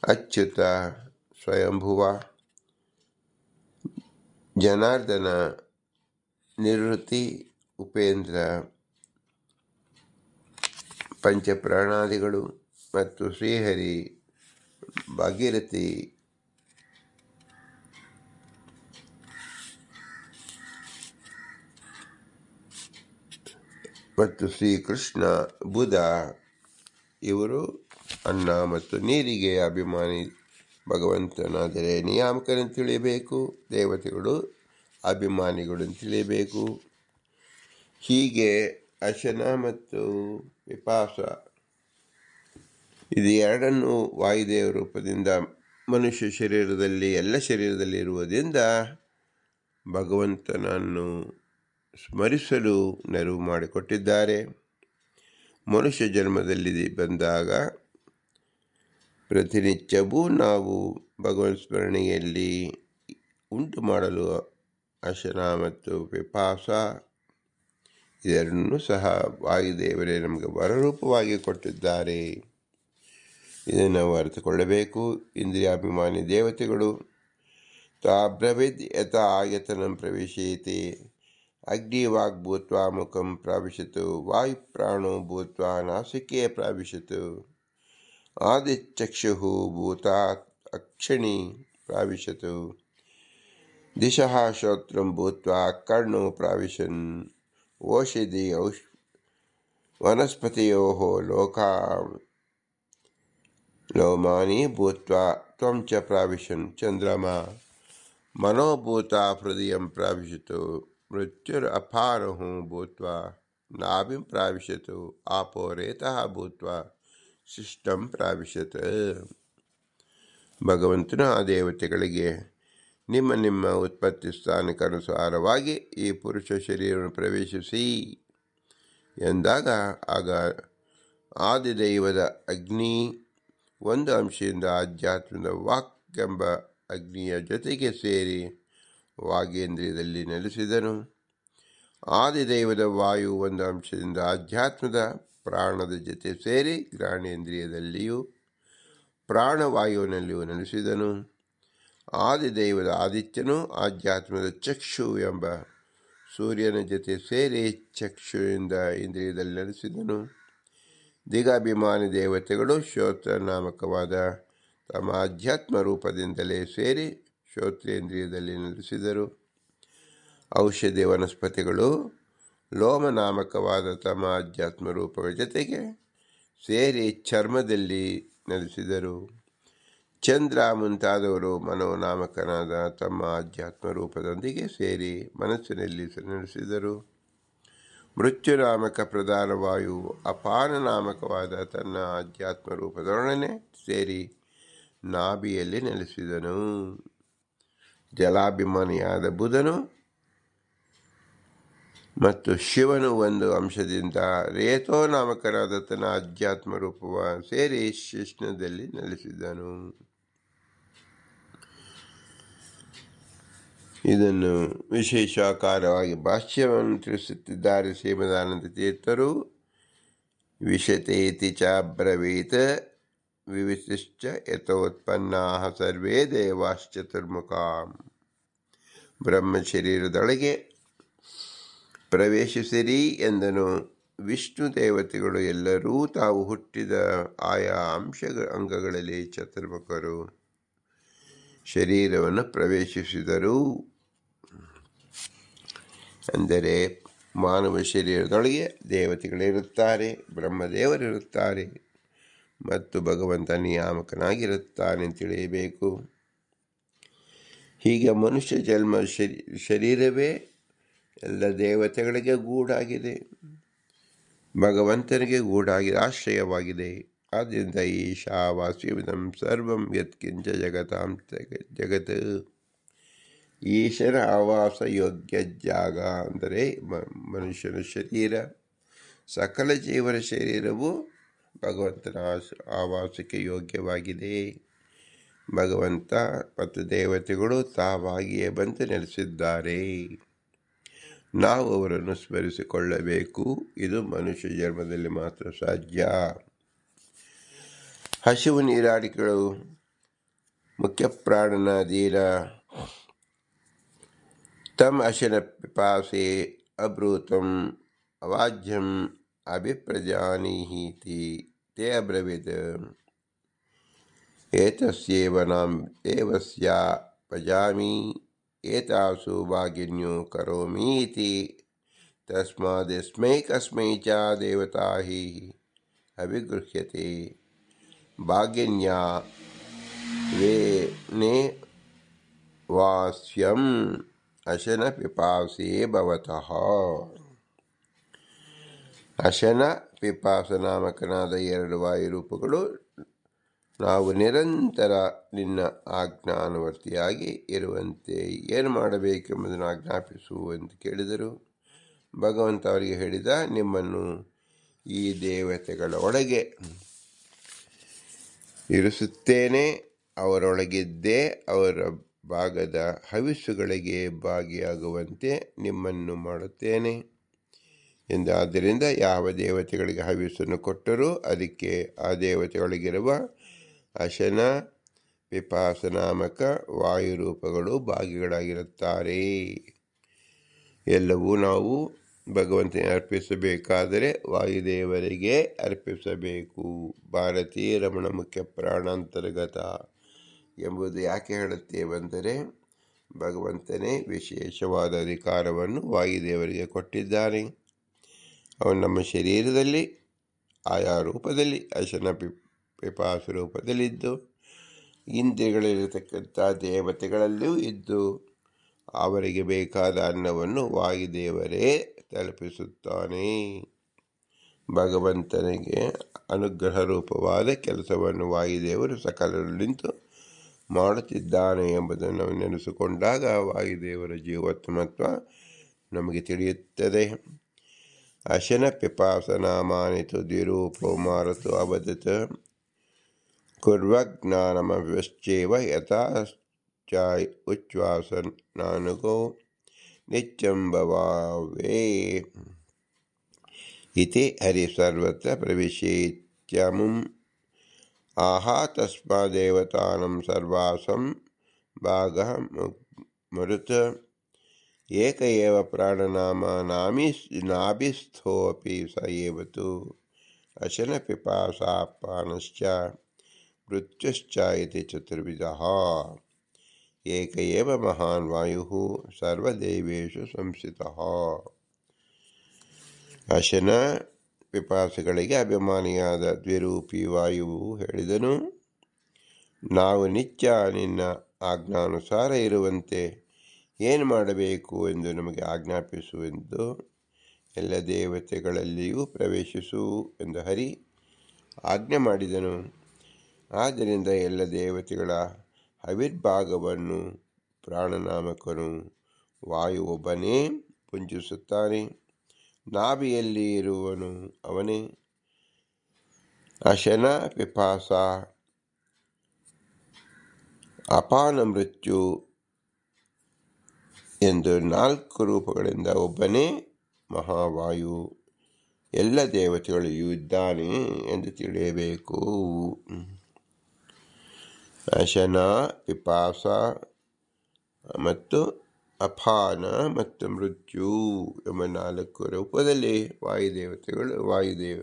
ಅಚ್ಯುತ, ಸ್ವಯಂಭುವ, ಜನಾರ್ದನ, ನಿವೃತ್ತಿ, ಉಪೇಂದ್ರ, ಪಂಚಪ್ರಾಣಾದಿಗಳು ಮತ್ತು ಶ್ರೀಹರಿ, ಭಾಗೀರಥಿ, ಮತ್ತು ಶ್ರೀಕೃಷ್ಣ, ಬುಧ. ಇವರು ಅನ್ನ ಮತ್ತು ನೀರಿಗೆ ಅಭಿಮಾನಿ ಭಗವಂತನಾದರೆ ನಿಯಾಮಕರನ್ನು ತಿಳಿಯಬೇಕು. ದೇವತೆಗಳು ಅಭಿಮಾನಿಗಳನ್ನು ತಿಳಿಯಬೇಕು. ಹೀಗೆ ಅಶನ ಮತ್ತು ವಿಪಾಸ ಇದು ಎರಡನ್ನು ವಾಯುದೇವ ರೂಪದಿಂದ ಮನುಷ್ಯ ಶರೀರದಲ್ಲಿ ಎಲ್ಲ ಶರೀರದಲ್ಲಿ ಇರುವುದರಿಂದ ಭಗವಂತನನ್ನು ಸ್ಮರಿಸಲು ನೆರವು ಮಾಡಿಕೊಟ್ಟಿದ್ದಾರೆ. ಮನುಷ್ಯ ಜನ್ಮದಲ್ಲಿ ಬಂದಾಗ ಪ್ರತಿನಿತ್ಯವೂ ನಾವು ಭಗವನ್ ಸ್ಮರಣೆಯಲ್ಲಿ ಉಂಟು ಮಾಡಲು ಅಶನ ಮತ್ತು ವಿಪಾಸ ಇದರನ್ನು ಸಹ ವಾಯುದೇವರೇ ನಮಗೆ ವರರೂಪವಾಗಿ ಕೊಟ್ಟಿದ್ದಾರೆ. ಇದನ್ನು ನಾವು ಅರ್ಥಕೊಳ್ಳಬೇಕು. ಇಂದ್ರಿಯಾಭಿಮಾನಿ ದೇವತೆಗಳು ತಾಬ್ರವಿದ್ ಯಥ ಆಯತನಂ ಪ್ರವೇಶಯತೆ ಅಗ್ನಿವಾಗ್ ಭೂತ್ವಾ ಮುಖಂ ಪ್ರಾವಿಶತು ವಾಯುಪ್ರಾಣೋ ಭೂತ್ವಾ ನಾಸಿಕೆ ಪ್ರಾವಿಶತು ಆದಿಚಕ್ಷು ಭೂತಾತ್ ಅಕ್ಷಿಣಿ ಪ್ರಾವಿಶತು ದಿಶಃ ಶ್ರೋತ್ರಂ ಭೂತ್ವಾ ಕರ್ಣೋ ಪ್ರಾವಿಶನ್ ಓಷಧಿ ವನಸ್ಪತಿಯೋ ಲೋಮಾನಿ ಭೂತ್ವಾ ತ್ವಂ ಚ ಪ್ರಾವಿಶನ್ ಚಂದ್ರಮ ಮನೋಭೂತ ಹೃದಯಂ ಪ್ರಾವಿಶತು ಮೃತ್ಯುರ್ ಅಪಾರಹು ಭೂತ್ವಾ ನಾಭಿಂ ಪ್ರಾವಿಶತು ಆಪೋ ರೇತಃ ಭೂತ್ವಾ ಶಿಷ್ಟಂ ಪ್ರಾವಿಶತ್. ಭಗವಂತನು ಆ ದೇವತೆಗಳಿಗೆ ನಿಮ್ಮ ನಿಮ್ಮ ಉತ್ಪತ್ತಿ ಸ್ಥಾನಕ್ಕನುಸಾರವಾಗಿ ಈ ಪುರುಷ ಶರೀರವನ್ನು ಪ್ರವೇಶಿಸಿ ಎಂದಾಗ ಆಗ ಆದಿದೈವದ ಅಗ್ನಿ ಒಂದು ಅಂಶದಿಂದ ಆಧ್ಯಾತ್ಮದ ವಾಕ್ ಎಂಬ ಅಗ್ನಿಯ ಜೊತೆಗೆ ಸೇರಿ ವಾಗೇಂದ್ರಿಯದಲ್ಲಿ ನೆಲೆಸಿದನು. ಆದಿದೈವದ ವಾಯು ಒಂದು ಅಂಶದಿಂದ ಆಧ್ಯಾತ್ಮದ ಪ್ರಾಣದ ಜೊತೆ ಸೇರಿ ಘ್ರಾಣೇಂದ್ರಿಯದಲ್ಲಿಯೂ ಪ್ರಾಣವಾಯುವಿನಲ್ಲಿಯೂ ನೆಲೆಸಿದನು. ಆದಿದೈವದ ಆದಿತ್ಯನು ಆಧ್ಯಾತ್ಮದ ಚಕ್ಷು ಎಂಬ ಸೂರ್ಯನ ಜೊತೆ ಸೇರಿ ಚಕ್ಷುವಿಂದ ಇಂದ್ರಿಯದಲ್ಲಿ ನೆಲೆಸಿದನು. ದಿಗಾಭಿಮಾನಿ ದೇವತೆಗಳು ಶ್ರೋತ್ರ ನಾಮಕವಾದ ತಮ್ಮ ಆಧ್ಯಾತ್ಮ ರೂಪದಿಂದಲೇ ಸೇರಿ ಶ್ರೋತ್ರೇಂದ್ರಿಯದಲ್ಲಿ ನೆಲೆಸಿದರು. ಔಷಧಿ ವನಸ್ಪತಿಗಳು ಲೋಮನಾಮಕವಾದ ತಮ್ಮ ಆಧ್ಯಾತ್ಮ ರೂಪಗಳ ಜೊತೆಗೆ ಸೇರಿ ಚರ್ಮದಲ್ಲಿ ನೆಲೆಸಿದರು. ಚಂದ್ರ ಮುಂತಾದವರು ಮನೋನಾಮಕನಾದ ತಮ್ಮ ಆಧ್ಯಾತ್ಮ ರೂಪದೊಂದಿಗೆ ಸೇರಿ ಮನಸ್ಸಿನಲ್ಲಿ ನೆಲೆಸಿದರು. ಮೃತ್ಯುನಾಮಕ ಪ್ರಧಾನ ವಾಯು ಅಪಾನ ನಾಮಕವಾದ ತನ್ನ ಆಧ್ಯಾತ್ಮ ರೂಪದೊಡನೆ ಸೇರಿ ನಾಭಿಯಲ್ಲಿ ನೆಲೆಸಿದನು. ಜಲಾಭಿಮಾನಿಯಾದ ಬುಧನು ಮತ್ತು ಶಿವನು ಒಂದು ಅಂಶದಿಂದ ರೇತೋ ನಾಮಕನಾದ ತನ್ನ ಆಧ್ಯಾತ್ಮ ರೂಪವ ಸೇರಿ ಶಿಷ್ಣದಲ್ಲಿ ನೆಲೆಸಿದನು. ಇದನ್ನು ವಿಶೇಷಾಕಾರವಾಗಿ ಭಾಷ್ಯವನ್ನು ತಿಳಿಸುತ್ತಿದ್ದಾರೆ ಶ್ರೀಮದಾನಂದ ತೀರ್ಥರು. ವಿಶತೇತಿ ಚ ಬ್ರವೀತ್ ವಿವಿಶಿಶ್ಚ ಯಥೋತ್ಪನ್ನಾ ಸರ್ವೇ ದೇವಾಶ್ಚತುರ್ಮುಖಾಂ. ಬ್ರಹ್ಮ ಶರೀರದೊಳಗೆ ಪ್ರವೇಶಿಸಿರಿ ಎಂದನು. ವಿಷ್ಣು ದೇವತೆಗಳು ಎಲ್ಲರೂ ತಾವು ಹುಟ್ಟಿದ ಆಯಾ ಅಂಗಗಳಲ್ಲಿ ಚತುರ್ಮುಖರು ಶರೀರವನ್ನು ಪ್ರವೇಶಿಸಿದರು. ಅಂದರೆ ಮಾನವ ಶರೀರದೊಳಗೆ ದೇವತೆಗಳಿರುತ್ತಾರೆ, ಬ್ರಹ್ಮದೇವರಿರುತ್ತಾರೆ ಮತ್ತು ಭಗವಂತ ನಿಯಾಮಕನಾಗಿರುತ್ತಾನೆ ತಿಳಿಯಬೇಕು. ಹೀಗೆ ಮನುಷ್ಯ ಜನ್ಮ ಶರೀರವೇ ಎಲ್ಲ ದೇವತೆಗಳಿಗೆ ಗೂಡಾಗಿದೆ, ಭಗವಂತನಿಗೆ ಗೂಡಾಗಿದೆ, ಆಶ್ರಯವಾಗಿದೆ. ಆದ್ದರಿಂದ ಈಶಾವಾಸ್ಯವಿದಂ ಸರ್ವಂ ಯತ್ಕಿಂಚ ಜಗತಾಂ ಜಗತ್. ಈಶನ ಆವಾಸ ಯೋಗ್ಯ ಜಾಗ ಅಂದರೆ ಮನುಷ್ಯನ ಶರೀರ, ಸಕಲ ಜೀವನ ಶರೀರವು ಭಗವಂತನ ಆವಾಸಕ್ಕೆ ಯೋಗ್ಯವಾಗಿದೆ. ಭಗವಂತ ಮತ್ತು ದೇವತೆಗಳು ತಾವಾಗಿಯೇ ಬಂದು ನೆಲೆಸಿದ್ದಾರೆ. ನಾವು ಅವರನ್ನು ಸ್ಮರಿಸಿಕೊಳ್ಳಬೇಕು. ಇದು ಮನುಷ್ಯ ಜನ್ಮದಲ್ಲಿ ಮಾತ್ರ ಸಾಧ್ಯ. ಹಸಿವು ನೀರಾಡಿಕೆಗಳು ಮುಖ್ಯ ಪ್ರಾಣನ ಅಧೀನ. ತಮ್ ಅಶನ ಪಿಪಾಸೆ ಅಬ್ರೂತಂ ಅವಾಜ್ಯಂ ಅಭಿಪ್ರಜಾನೀಹೀತಿ ತೇ ಅಬ್ರವೀತ್ ಏತಸ್ಯೇವ ನಾಂ ದೇವಸ್ಯ ಪಜಾಮಿ ಏತಾಸು ಭಾಗಿನ್ಯೋ ಕರೋಮೀತಿ ತಸ್ಮಾದಸ್ಮೈ ಕಸ್ಮೈ ಚ ದೇವತಾ ಹಿ ಅಭಿಗೃಹ್ಯತೆ ಭಾಗಿನ್ಯಾ ವೇನೆ ವಾಸ್ಯಂ ಅಶನ ಪಿಪಾಸೆ ಭವತಃ. ಅಶನ ಪಿಪಾಸ ನಾಮಕನಾದ ಎರಡು ವಾಯುರೂಪಗಳು ನಾವು ನಿರಂತರ ನಿನ್ನ ಆಜ್ಞಾನುವರ್ತಿಯಾಗಿ ಇರುವಂತೆ ಏನು ಮಾಡಬೇಕೆಂಬುದನ್ನು ಆಜ್ಞಾಪಿಸು ಎಂದು ಕೇಳಿದರು. ಭಗವಂತ ಅವರಿಗೆ ಹೇಳಿದ, ನಿಮ್ಮನ್ನು ಈ ದೇವತೆಗಳ ಒಳಗೆ ಇರಿಸುತ್ತೇನೆ, ಅವರೊಳಗಿದ್ದೇ ಅವರ ಭಾಗದ ಹವಿಸ್ಸುಗಳಿಗೆ ಭಾಗಿಯಾಗುವಂತೆ ನಿಮ್ಮನ್ನು ಮಾಡುತ್ತೇನೆ ಎಂದು. ಆದ್ದರಿಂದ ಯಾವ ದೇವತೆಗಳಿಗೆ ಹವಿಸ್ಸನ್ನು ಕೊಟ್ಟರೂ ಅದಕ್ಕೆ ಆ ದೇವತೆಗಳಿಗಿರುವ ಅಶನ ಪಿಪಾಸ ನಾಮಕ ವಾಯುರೂಪಗಳು ಭಾಗಿಗಳಾಗಿರುತ್ತಾರೆ. ಎಲ್ಲವೂ ನಾವು ಭಗವಂತನಿಗೆ ಅರ್ಪಿಸಬೇಕಾದರೆ ವಾಯುದೇವರಿಗೆ ಅರ್ಪಿಸಬೇಕು. ಭಾರತೀ ರಮಣ ಮುಖ್ಯ ಪ್ರಾಣಾಂತರ್ಗತ ಎಂಬುದು ಯಾಕೆ ಹೇಳುತ್ತೇವೆಂದರೆ, ಭಗವಂತನೇ ವಿಶೇಷವಾದ ಅಧಿಕಾರವನ್ನು ವಾಯುದೇವರಿಗೆ ಕೊಟ್ಟಿದ್ದಾನೆ. ಅವನು ನಮ್ಮ ಶರೀರದಲ್ಲಿ ಆಯಾ ರೂಪದಲ್ಲಿ ಅಶನ ಪಿಪಾಸ ರೂಪದಲ್ಲಿದ್ದು, ಇಂದ್ರಿಯಗಳಿರತಕ್ಕಂಥ ದೇವತೆಗಳಲ್ಲಿಯೂ ಇದ್ದು, ಅವರಿಗೆ ಬೇಕಾದ ಅನ್ನವನ್ನು ವಾಯುದೇವರೇ ತಲುಪಿಸುತ್ತಾನೆ. ಭಗವಂತನಿಗೆ ಅನುಗ್ರಹ ರೂಪವಾದ ಕೆಲಸವನ್ನು ವಾಯುದೇವರು ಸಕಲರು ನಿಂತು ಮಾಡುತ್ತಿದ್ದಾನೆ ಎಂಬುದನ್ನು ನಾವು ನೆನೆಸಿಕೊಂಡಾಗ ವಾಯುದೇವರ ಜೀವೋತ್ತಮತ್ವ ನಮಗೆ ತಿಳಿಯುತ್ತದೆ. ಅಶನ ಪಿಪಾಸ ನಾಮಾನಿತು ದ್ವಿರೂಪೋ ಮಾರುತು ಅವದತ್ ಕುರ್ವಜ್ಞಾನಮವ್ಯಶ್ಚೇವ ಯಥಾಶ್ಚಾಯ್ ಉಚ್ಛ್ವಾಸನಾನುಗೋ ನಿತ್ಯಂ ಭವಾವೇ ಇತಿ ಹರಿ ಸರ್ವತ್ರ ಪ್ರವಿಶೇತ್ಯಮುಂ ಆಹಾ ತಸ್ಮಾದೇವತಾನಂ ಸರ್ವಾಸಂ ಭಾಗಃ ಮರುತ್ ಏಕ ಏವ ಪ್ರಾಣನಾಮ ನಾಭಿಸ್ಥೋಪಿ ಸ ಏವತು ಅಶನ ಪಿಪಾಸಾಪಾನಶ್ಚ ಮೃತ್ಯುಶ್ಚ ಇತಿ ಚತುರ್ವಿಧಃ. ಏಕ ಏವ ಮಹಾನ್ ವಾಯು ಸರ್ವದೇವೇಶು ಸಂಸ್ಥಿತಃ. ಅಶನ ಪಿಪಾಸಗಳಿಗೆ ಅಭಿಮಾನಿಯಾದ ದ್ವಿರೂಪಿ ವಾಯುವು ಹೇಳಿದನು, ನಾವು ನಿತ್ಯ ನಿನ್ನ ಆಜ್ಞಾನುಸಾರ ಇರುವಂತೆ ಏನು ಮಾಡಬೇಕು ಎಂದು ನಮಗೆ ಆಜ್ಞಾಪಿಸುವೆಂದು. ಎಲ್ಲ ದೇವತೆಗಳಲ್ಲಿಯೂ ಪ್ರವೇಶಿಸು ಎಂದು ಹರಿ ಆಜ್ಞೆ ಮಾಡಿದನು. ಆದ್ದರಿಂದ ಎಲ್ಲ ದೇವತೆಗಳ ಆವಿರ್ಭಾಗವನ್ನು ಪ್ರಾಣನಾಮಕನು ವಾಯು ಒಬ್ಬನೇ ಪುಂಜಿಸುತ್ತಾನೆ. ನಾಭಿಯಲ್ಲಿ ಇರುವನು ಅವನೇ. ಅಶನ, ಪಿಪಾಸ, ಅಪಾನ, ಮೃತ್ಯು ಎಂದು 4 ರೂಪಗಳಿಂದ ಒಬ್ಬನೇ ಮಹಾವಾಯು ಎಲ್ಲ ದೇವತೆಗಳಿಗೂ ಇದ್ದಾನೆ ಎಂದು ತಿಳಿಯಬೇಕು. ಅಶನ, ಪಿಪಾಸ ಮತ್ತು ಅಪಾನ ಮತ್ತು ಮೃತ್ಯು ಎಂಬ 4 ರೂಪದಲ್ಲಿ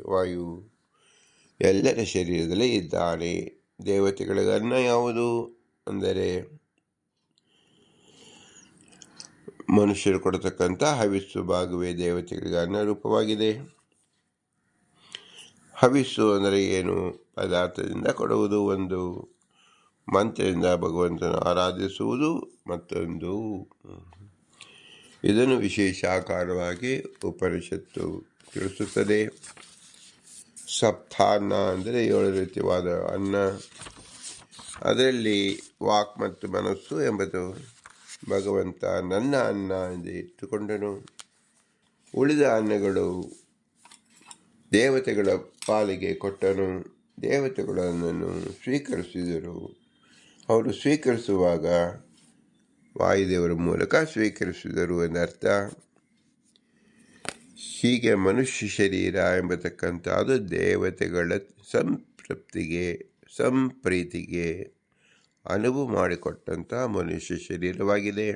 ವಾಯು ಎಲ್ಲರ ಶರೀರದಲ್ಲಿ ಇದ್ದಾನೆ. ದೇವತೆಗಳಿಗೆ ಅನ್ನ ಯಾವುದು ಅಂದರೆ ಮನುಷ್ಯರು ಕೊಡತಕ್ಕಂಥ ಹವಿಸ್ಸು ಭಾಗವೇ ದೇವತೆಗಳಿಗೆ ಅನ್ನ ರೂಪವಾಗಿದೆ. ಹವಿಸ್ಸು ಅಂದರೆ ಏನು? ಪದಾರ್ಥದಿಂದ ಕೊಡುವುದು ಒಂದು, ಮಂತ್ರದಿಂದ ಭಗವಂತನ ಆರಾಧಿಸುವುದು ಮತ್ತೊಂದು. ಇದನ್ನು ವಿಶೇಷಾಕಾರವಾಗಿ ಉಪನಿಷತ್ತು ತಿಳಿಸುತ್ತದೆ. ಸಪ್ತಾನ್ನ ಅಂದರೆ 7 ರೀತಿಯಾದ ಅನ್ನ. ಅದರಲ್ಲಿ ವಾಕ್ ಮತ್ತು ಮನಸ್ಸು ಎಂಬುದು ಭಗವಂತ ನನ್ನ ಅನ್ನ ಎಂದು ಇಟ್ಟುಕೊಂಡನು. ಉಳಿದ ಅನ್ನಗಳು ದೇವತೆಗಳ ಪಾಲಿಗೆ ಕೊಟ್ಟನು. ದೇವತೆಗಳು ಅನ್ನನ್ನು ಸ್ವೀಕರಿಸಿದರು. ಅವರು ಸ್ವೀಕರಿಸುವಾಗ ವಾಯುದೇವರ ಮೂಲಕ ಸ್ವೀಕರಿಸಿದರು ಎಂದರ್ಥ. ಹೀಗೆ ಮನುಷ್ಯ ಶರೀರ ಎಂಬತಕ್ಕಂಥದ್ದು ದೇವತೆಗಳ ಸಂಪ್ರೀತಿಗೆ ಅನುವು ಮಾಡಿಕೊಟ್ಟಂಥ ಮನುಷ್ಯ ಶರೀರವಾಗಿದೆ.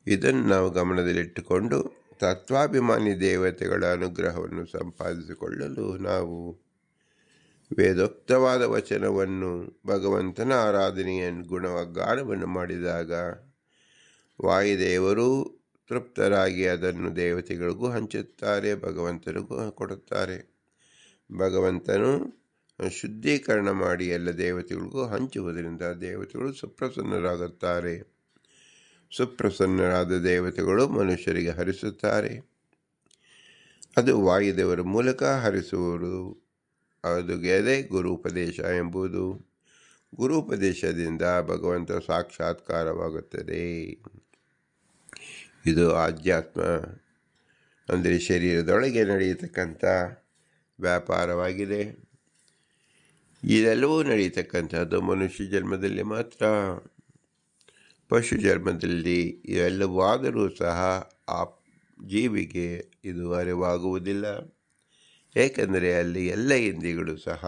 ಇದನ್ನು ನಾವು ಗಮನದಲ್ಲಿಟ್ಟುಕೊಂಡು ತತ್ವಾಭಿಮಾನಿ ದೇವತೆಗಳ ಅನುಗ್ರಹವನ್ನು ಸಂಪಾದಿಸಿಕೊಳ್ಳಲು ನಾವು ವೇದೋಕ್ತವಾದ ವಚನವನ್ನು, ಭಗವಂತನ ಆರಾಧನೆಯನ್ನು, ಗುಣಗಾನವನ್ನು ಮಾಡಿದಾಗ ವಾಯುದೇವರು ತೃಪ್ತರಾಗಿ ಅದನ್ನು ದೇವತೆಗಳಿಗೂ ಹಂಚುತ್ತಾರೆ, ಭಗವಂತನಿಗೂ ಕೊಡುತ್ತಾರೆ. ಭಗವಂತನು ಶುದ್ಧೀಕರಣ ಮಾಡಿ ಎಲ್ಲ ದೇವತೆಗಳಿಗೂ ಹಂಚುವುದರಿಂದ ದೇವತೆಗಳು ಸುಪ್ರಸನ್ನರಾಗುತ್ತಾರೆ. ಸುಪ್ರಸನ್ನರಾದ ದೇವತೆಗಳು ಮನುಷ್ಯರಿಗೆ ಹರಿಸುತ್ತಾರೆ. ಅದು ವಾಯುದೇವರ ಮೂಲಕ ಹರಿಸುವುದು. ಅದುಗೆದೆ ಗುರುಪದೇಶ ಎಂಬುದು. ಗುರುಪದೇಶದಿಂದ ಭಗವಂತ ಸಾಕ್ಷಾತ್ಕಾರವಾಗುತ್ತದೆ. ಇದು ಆಧ್ಯಾತ್ಮ ಅಂದರೆ ಶರೀರದೊಳಗೆ ನಡೆಯತಕ್ಕಂಥ ವ್ಯಾಪಾರವಾಗಿದೆ. ಇದೆಲ್ಲವೂ ನಡೆಯತಕ್ಕಂಥದ್ದು ಮನುಷ್ಯ ಜನ್ಮದಲ್ಲಿ ಮಾತ್ರ. ಪಶು ಜನ್ಮದಲ್ಲಿ ಇವೆಲ್ಲವಾದರೂ ಸಹ ಆ ಜೀವಿಗೆ ಇದು ಅರಿವಾಗುವುದಿಲ್ಲ. ಏಕೆಂದರೆ ಅಲ್ಲಿ ಎಲ್ಲ ಇಂದ್ರಿಯಗಳು ಸಹ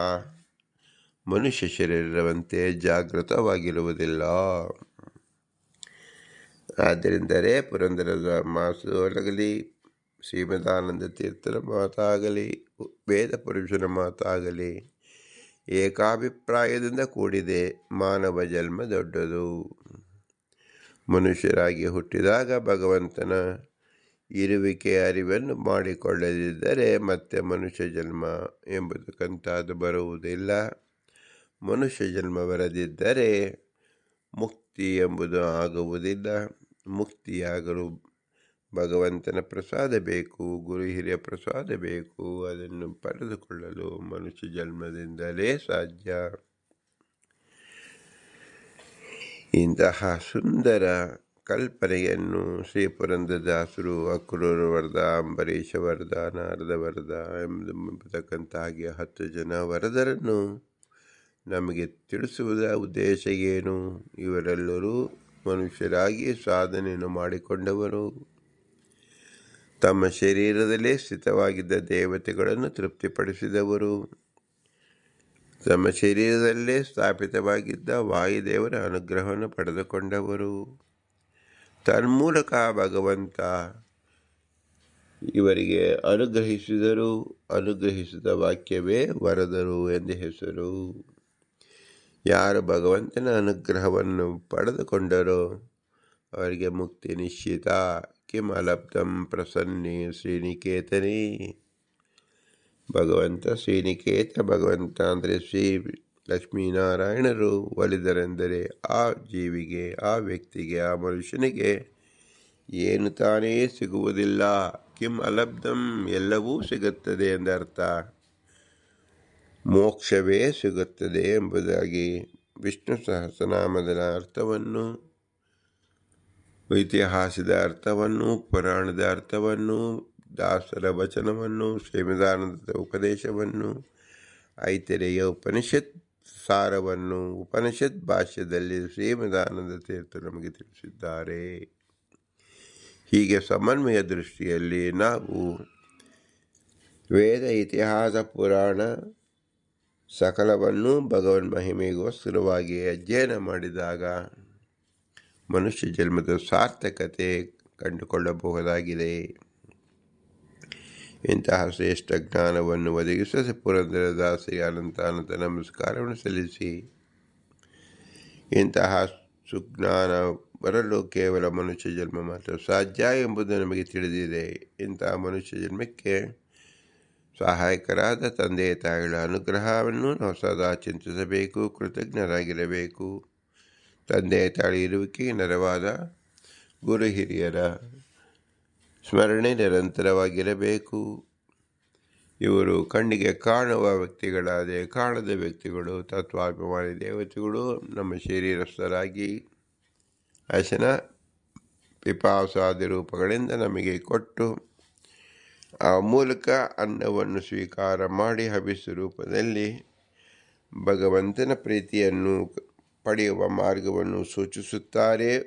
ಮನುಷ್ಯ ಶರೀರವಂತೆ ಜಾಗೃತವಾಗಿರುವುದಿಲ್ಲ. ಆದ್ದರಿಂದಲೇ ಪುರಂದರದ ಮಾಸವಾಗಲಿ, ಶ್ರೀಮದಾನಂದ ತೀರ್ಥರ ಮಾತಾಗಲಿ, ವೇದ ಪುರುಷನ ಮಾತಾಗಲಿ ಏಕಾಭಿಪ್ರಾಯದಿಂದ ಕೂಡಿದೆ. ಮಾನವ ಜನ್ಮ ದೊಡ್ಡದು. ಮನುಷ್ಯರಾಗಿ ಹುಟ್ಟಿದಾಗ ಭಗವಂತನ ಇರುವಿಕೆ ಅರಿವನ್ನು ಮಾಡಿಕೊಳ್ಳದಿದ್ದರೆ ಮತ್ತೆ ಮನುಷ್ಯ ಜನ್ಮ ಎಂಬತಕ್ಕಂಥದ್ದು ಬರುವುದಿಲ್ಲ. ಮನುಷ್ಯ ಜನ್ಮ ಬರದಿದ್ದರೆ ಮುಕ್ತಿ ಎಂಬುದು ಆಗುವುದಿಲ್ಲ. ಮುಕ್ತಿಯಾಗಲು ಭಗವಂತನ ಪ್ರಸಾದ ಬೇಕು, ಗುರು ಹಿರಿಯ ಪ್ರಸಾದ ಬೇಕು. ಅದನ್ನು ಪಡೆದುಕೊಳ್ಳಲು ಮನುಷ್ಯ ಜನ್ಮದಿಂದಲೇ ಸಾಧ್ಯ. ಇಂತಹ ಸುಂದರ ಕಲ್ಪನೆಯನ್ನು ಶ್ರೀ ಪುರಂದರದಾಸರು ಅಕ್ರೂರ ವರದ, ಅಂಬರೀಷ ವರದ, ನಾರದ ವರದ ಎಂಬತಕ್ಕಂಥ ಹಾಗೆ 10 ಜನ ವರದರನ್ನು ನಮಗೆ ತಿಳಿಸುವುದ ಉದ್ದೇಶ ಏನು? ಇವರೆಲ್ಲರೂ ಮನುಷ್ಯರಾಗಿ ಸಾಧನೆಯನ್ನು ಮಾಡಿಕೊಂಡವರು. ತಮ್ಮ ಶರೀರದಲ್ಲೇ ಸ್ಥಿತವಾಗಿದ್ದ ದೇವತೆಗಳನ್ನು ತೃಪ್ತಿಪಡಿಸಿದವರು. ತಮ್ಮ ಶರೀರದಲ್ಲೇ ಸ್ಥಾಪಿತವಾಗಿದ್ದ ವಾಯುದೇವರ ಅನುಗ್ರಹವನ್ನು ಪಡೆದುಕೊಂಡವರು. ತನ್ಮೂಲಕ ಭಗವಂತ ಇವರಿಗೆ ಅನುಗ್ರಹಿಸಿದರು. ಅನುಗ್ರಹಿಸಿದ ವಾಕ್ಯವೇ ವರದರು ಎಂದು ಹೆಸರು. ಯಾರು ಭಗವಂತನ ಅನುಗ್ರಹವನ್ನು ಪಡೆದುಕೊಂಡರೋ ಅವರಿಗೆ ಮುಕ್ತಿ ನಿಶ್ಚಿತ. ಕಿಂ ಅಲಬ್ಧಂ ಪ್ರಸನ್ನೇ ಶ್ರೀನಿಕೇತನೇ. ಭಗವಂತ ಅಂದರೆ ಶ್ರೀ ಲಕ್ಷ್ಮೀನಾರಾಯಣರು ಒಲಿದರೆಂದರೆ ಆ ಜೀವಿಗೆ, ಆ ವ್ಯಕ್ತಿಗೆ, ಆ ಮನುಷ್ಯನಿಗೆ ಏನು ತಾನೇ ಸಿಗುವುದಿಲ್ಲ. ಕಿಂ ಅಲಬ್ಧಂ ಎಲ್ಲವೂ ಸಿಗುತ್ತದೆ ಎಂದರ್ಥ. ಮೋಕ್ಷವೇ ಸಿಗುತ್ತದೆ ಎಂಬುದಾಗಿ ವಿಷ್ಣು ಸಹಸ್ರನಾಮದ ಅರ್ಥವನ್ನು, ಇತಿಹಾಸದ ಅರ್ಥವನ್ನು, ಪುರಾಣದ ಅರ್ಥವನ್ನು, ದಾಸರ ವಚನವನ್ನು, ಶ್ರೀಮದಾನಂದದ ಉಪದೇಶವನ್ನು, ಐತರೇಯ ಉಪನಿಷತ್ ಸಾರವನ್ನು ಉಪನಿಷತ್ ಭಾಷ್ಯದಲ್ಲಿ ಶ್ರೀಮದಾನಂದ ತೀರ್ಥ ನಮಗೆ ತಿಳಿಸಿದ್ದಾರೆ. ಹೀಗೆ ಸಮನ್ವಯ ದೃಷ್ಟಿಯಲ್ಲಿ ನಾವು ವೇದ, ಇತಿಹಾಸ, ಪುರಾಣ ಸಕಲವನ್ನು ಭಗವನ್ ಮಹಿಮೆಗೋಸ್ಕರವಾಗಿ ಅಧ್ಯಯನ ಮಾಡಿದಾಗ ಮನುಷ್ಯ ಜನ್ಮದ ಸಾರ್ಥಕತೆ ಕಂಡುಕೊಳ್ಳಬಹುದಾಗಿದೆ. ಇಂತಹ ಶ್ರೇಷ್ಠ ಜ್ಞಾನವನ್ನು ಒದಗಿಸಿ ಪುರಂದರದಾಸರಿಗೆ ಅನಂತ ನಮಸ್ಕಾರವನ್ನು ಸಲ್ಲಿಸಿ, ಇಂತಹ ಸುಜ್ಞಾನ ಬರಲು ಕೇವಲ ಮನುಷ್ಯ ಜನ್ಮ ಮಾತ್ರ ಸಾಧ್ಯ ಎಂಬುದು ನಮಗೆ ತಿಳಿದಿದೆ. ಇಂತಹ ಮನುಷ್ಯ ಜನ್ಮಕ್ಕೆ ಸಹಾಯಕರಾದ ತಂದೆ ತಾಯಿಗಳ ಅನುಗ್ರಹವನ್ನು ನಾವು ಸದಾ ಚಿಂತಿಸಬೇಕು, ಕೃತಜ್ಞರಾಗಿರಬೇಕು. ತಂದೆ ತಾಯಿ ಇರುವಿಕೆಗೆ ನೆರವಾದ ಗುರು ಹಿರಿಯರ ಸ್ಮರಣೆ ನಿರಂತರವಾಗಿರಬೇಕು. ಇವರು ಕಣ್ಣಿಗೆ ಕಾಣುವ ವ್ಯಕ್ತಿಗಳಾದರೆ ಕಾಣದ ವ್ಯಕ್ತಿಗಳು, ತತ್ವಾಭಿಮಾನಿ ದೇವತೆಗಳು ನಮ್ಮ ಶರೀರಸ್ಥರಾಗಿ ಅಶನ ಪಿಪಾಸಾದಿ ರೂಪಗಳಿಂದ ನಮಗೆ ಕೊಟ್ಟು ಆ ಮೂಲಕ ಅನ್ನವನ್ನು ಸ್ವೀಕಾರ ಮಾಡಿ ಹವಿಸ್ಸು ರೂಪದಲ್ಲಿ ಭಗವಂತನ ಪ್ರೀತಿಯನ್ನು ಪಡೆಯುವ ಮಾರ್ಗವನ್ನು ಸೂಚಿಸುತ್ತಾರೆ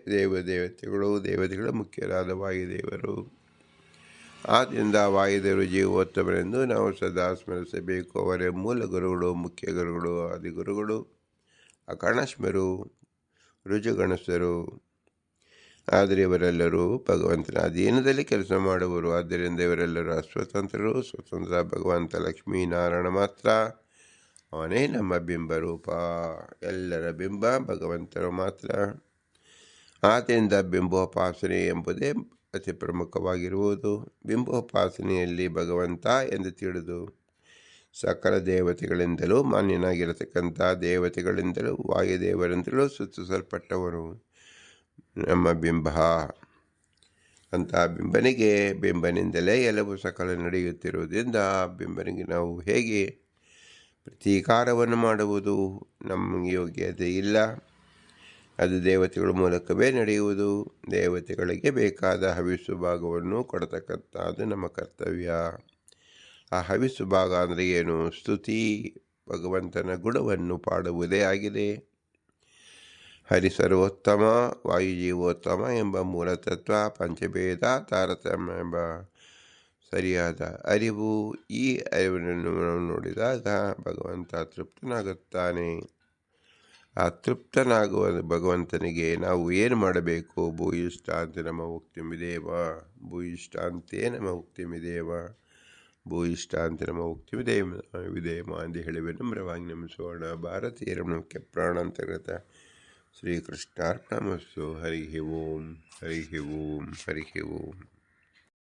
ದೇವತೆಗಳ ಮುಖ್ಯರಾದ ವಾಯುದೇವರು. ಆದ್ದರಿಂದ ವಾಯುದೇವರು ಜೀವೋತ್ತಮರೆಂದು ನಾವು ಸದಾ ಸ್ಮರಿಸಬೇಕು. ಅವರೇ ಮೂಲ ಗುರುಗಳು, ಮುಖ್ಯ ಗುರುಗಳು, ಆದಿಗುರುಗಳು, ಅಕಣಶ್ಮರು, ರುಜುಗಣಸ್ಥರು. ಆದರೆ ಇವರೆಲ್ಲರೂ ಭಗವಂತನ ಅಧೀನದಲ್ಲಿ ಕೆಲಸ ಮಾಡುವರು. ಆದ್ದರಿಂದ ಇವರೆಲ್ಲರೂ ಅಸ್ವತಂತ್ರರು. ಸ್ವತಂತ್ರ ಭಗವಂತ ಲಕ್ಷ್ಮೀನಾರಾಯಣ ಮಾತ್ರ. ಅವನೇ ನಮ್ಮ ಬಿಂಬರೂಪ. ಎಲ್ಲರ ಬಿಂಬ ಭಗವಂತರು ಮಾತ್ರ. ಆದ್ದರಿಂದ ಬಿಂಬೋಪಾಸನೆ ಎಂಬುದೇ ಅತಿ ಪ್ರಮುಖವಾಗಿರುವುದು. ಬಿಂಬೋಪಾಸನೆಯಲ್ಲಿ ಭಗವಂತ ಎಂದು ತಿಳಿದು ಸಕಲ ದೇವತೆಗಳಿಂದಲೂ ಮಾನ್ಯನಾಗಿರತಕ್ಕಂಥ ದೇವತೆಗಳಿಂದಲೂ ವಾಯುದೇವರಿಂದಲೂ ಸೂಚಿಸಲ್ಪಟ್ಟವನು ನಮ್ಮ ಬಿಂಬ. ಅಂತಹ ಬಿಂಬನಿಂದಲೇ ಎಲ್ಲವೂ ಸಕಲ ನಡೆಯುತ್ತಿರುವುದರಿಂದ ಆ ಬಿಂಬನಿಗೆ ನಾವು ಹೇಗೆ ಪ್ರತೀಕಾರವನ್ನು ಮಾಡುವುದು ನಮಗೆ ಯೋಗ್ಯತೆ ಇಲ್ಲ. ಅದು ದೇವತೆಗಳ ಮೂಲಕವೇ ನಡೆಯುವುದು. ದೇವತೆಗಳಿಗೆ ಬೇಕಾದ ಹವಿಸ್ಸು ಭಾಗವನ್ನು ಕೊಡತಕ್ಕಂಥದ್ದು ನಮ್ಮ ಕರ್ತವ್ಯ. ಆ ಹವಿಸ್ಸು ಭಾಗ ಅಂದರೆ ಏನು? ಸ್ತುತಿ, ಭಗವಂತನ ಗುಣವನ್ನು ಪಾಡುವುದೇ ಆಗಿದೆ. ಹರಿ ಸರ್ವೋತ್ತಮ, ವಾಯುಜೀವೋತ್ತಮ ಎಂಬ ಮೂಲತತ್ವ, ಪಂಚಭೇದ, ತಾರತಮ್ಯ ಎಂಬ ಸರಿಯಾದ ಅರಿವು. ಈ ಅರಿವನ್ನು ನಾವು ನೋಡಿದಾಗ ಭಗವಂತ ತೃಪ್ತನಾಗುತ್ತಾನೆ. ಆ ತೃಪ್ತನಾಗುವ ಭಗವಂತನಿಗೆ ನಾವು ಏನು ಮಾಡಬೇಕು? ಭೂಯಿಷ್ಠಾಂತಿ ನಮ್ಮ ಉಕ್ತಿಮಿದೇವ, ಭೂಯಿಷ್ಠಾಂತೇ ನಮ್ಮ ಉಕ್ತಿಮಿದೇವ, ಭೂಯಿಷ್ಠಾಂತಿ ನಮ್ಮ ಉಕ್ತಿಮಿದೇವ ಎಂದು ಹೇಳಿ ವಿನಮ್ರವಾಗಿ ನಮಿಸೋಣ. ಭಾರತೀಯರ ಮುಖ್ಯ ಪ್ರಾಣಾಂತರ್ಗತ ಶ್ರೀಕೃಷ್ಣಾರ್ಪಣಮಸ್ತು. ಹರಿ ಓಂ, ಹರಿ ಓಂ, ಹರಿ ಓಂ.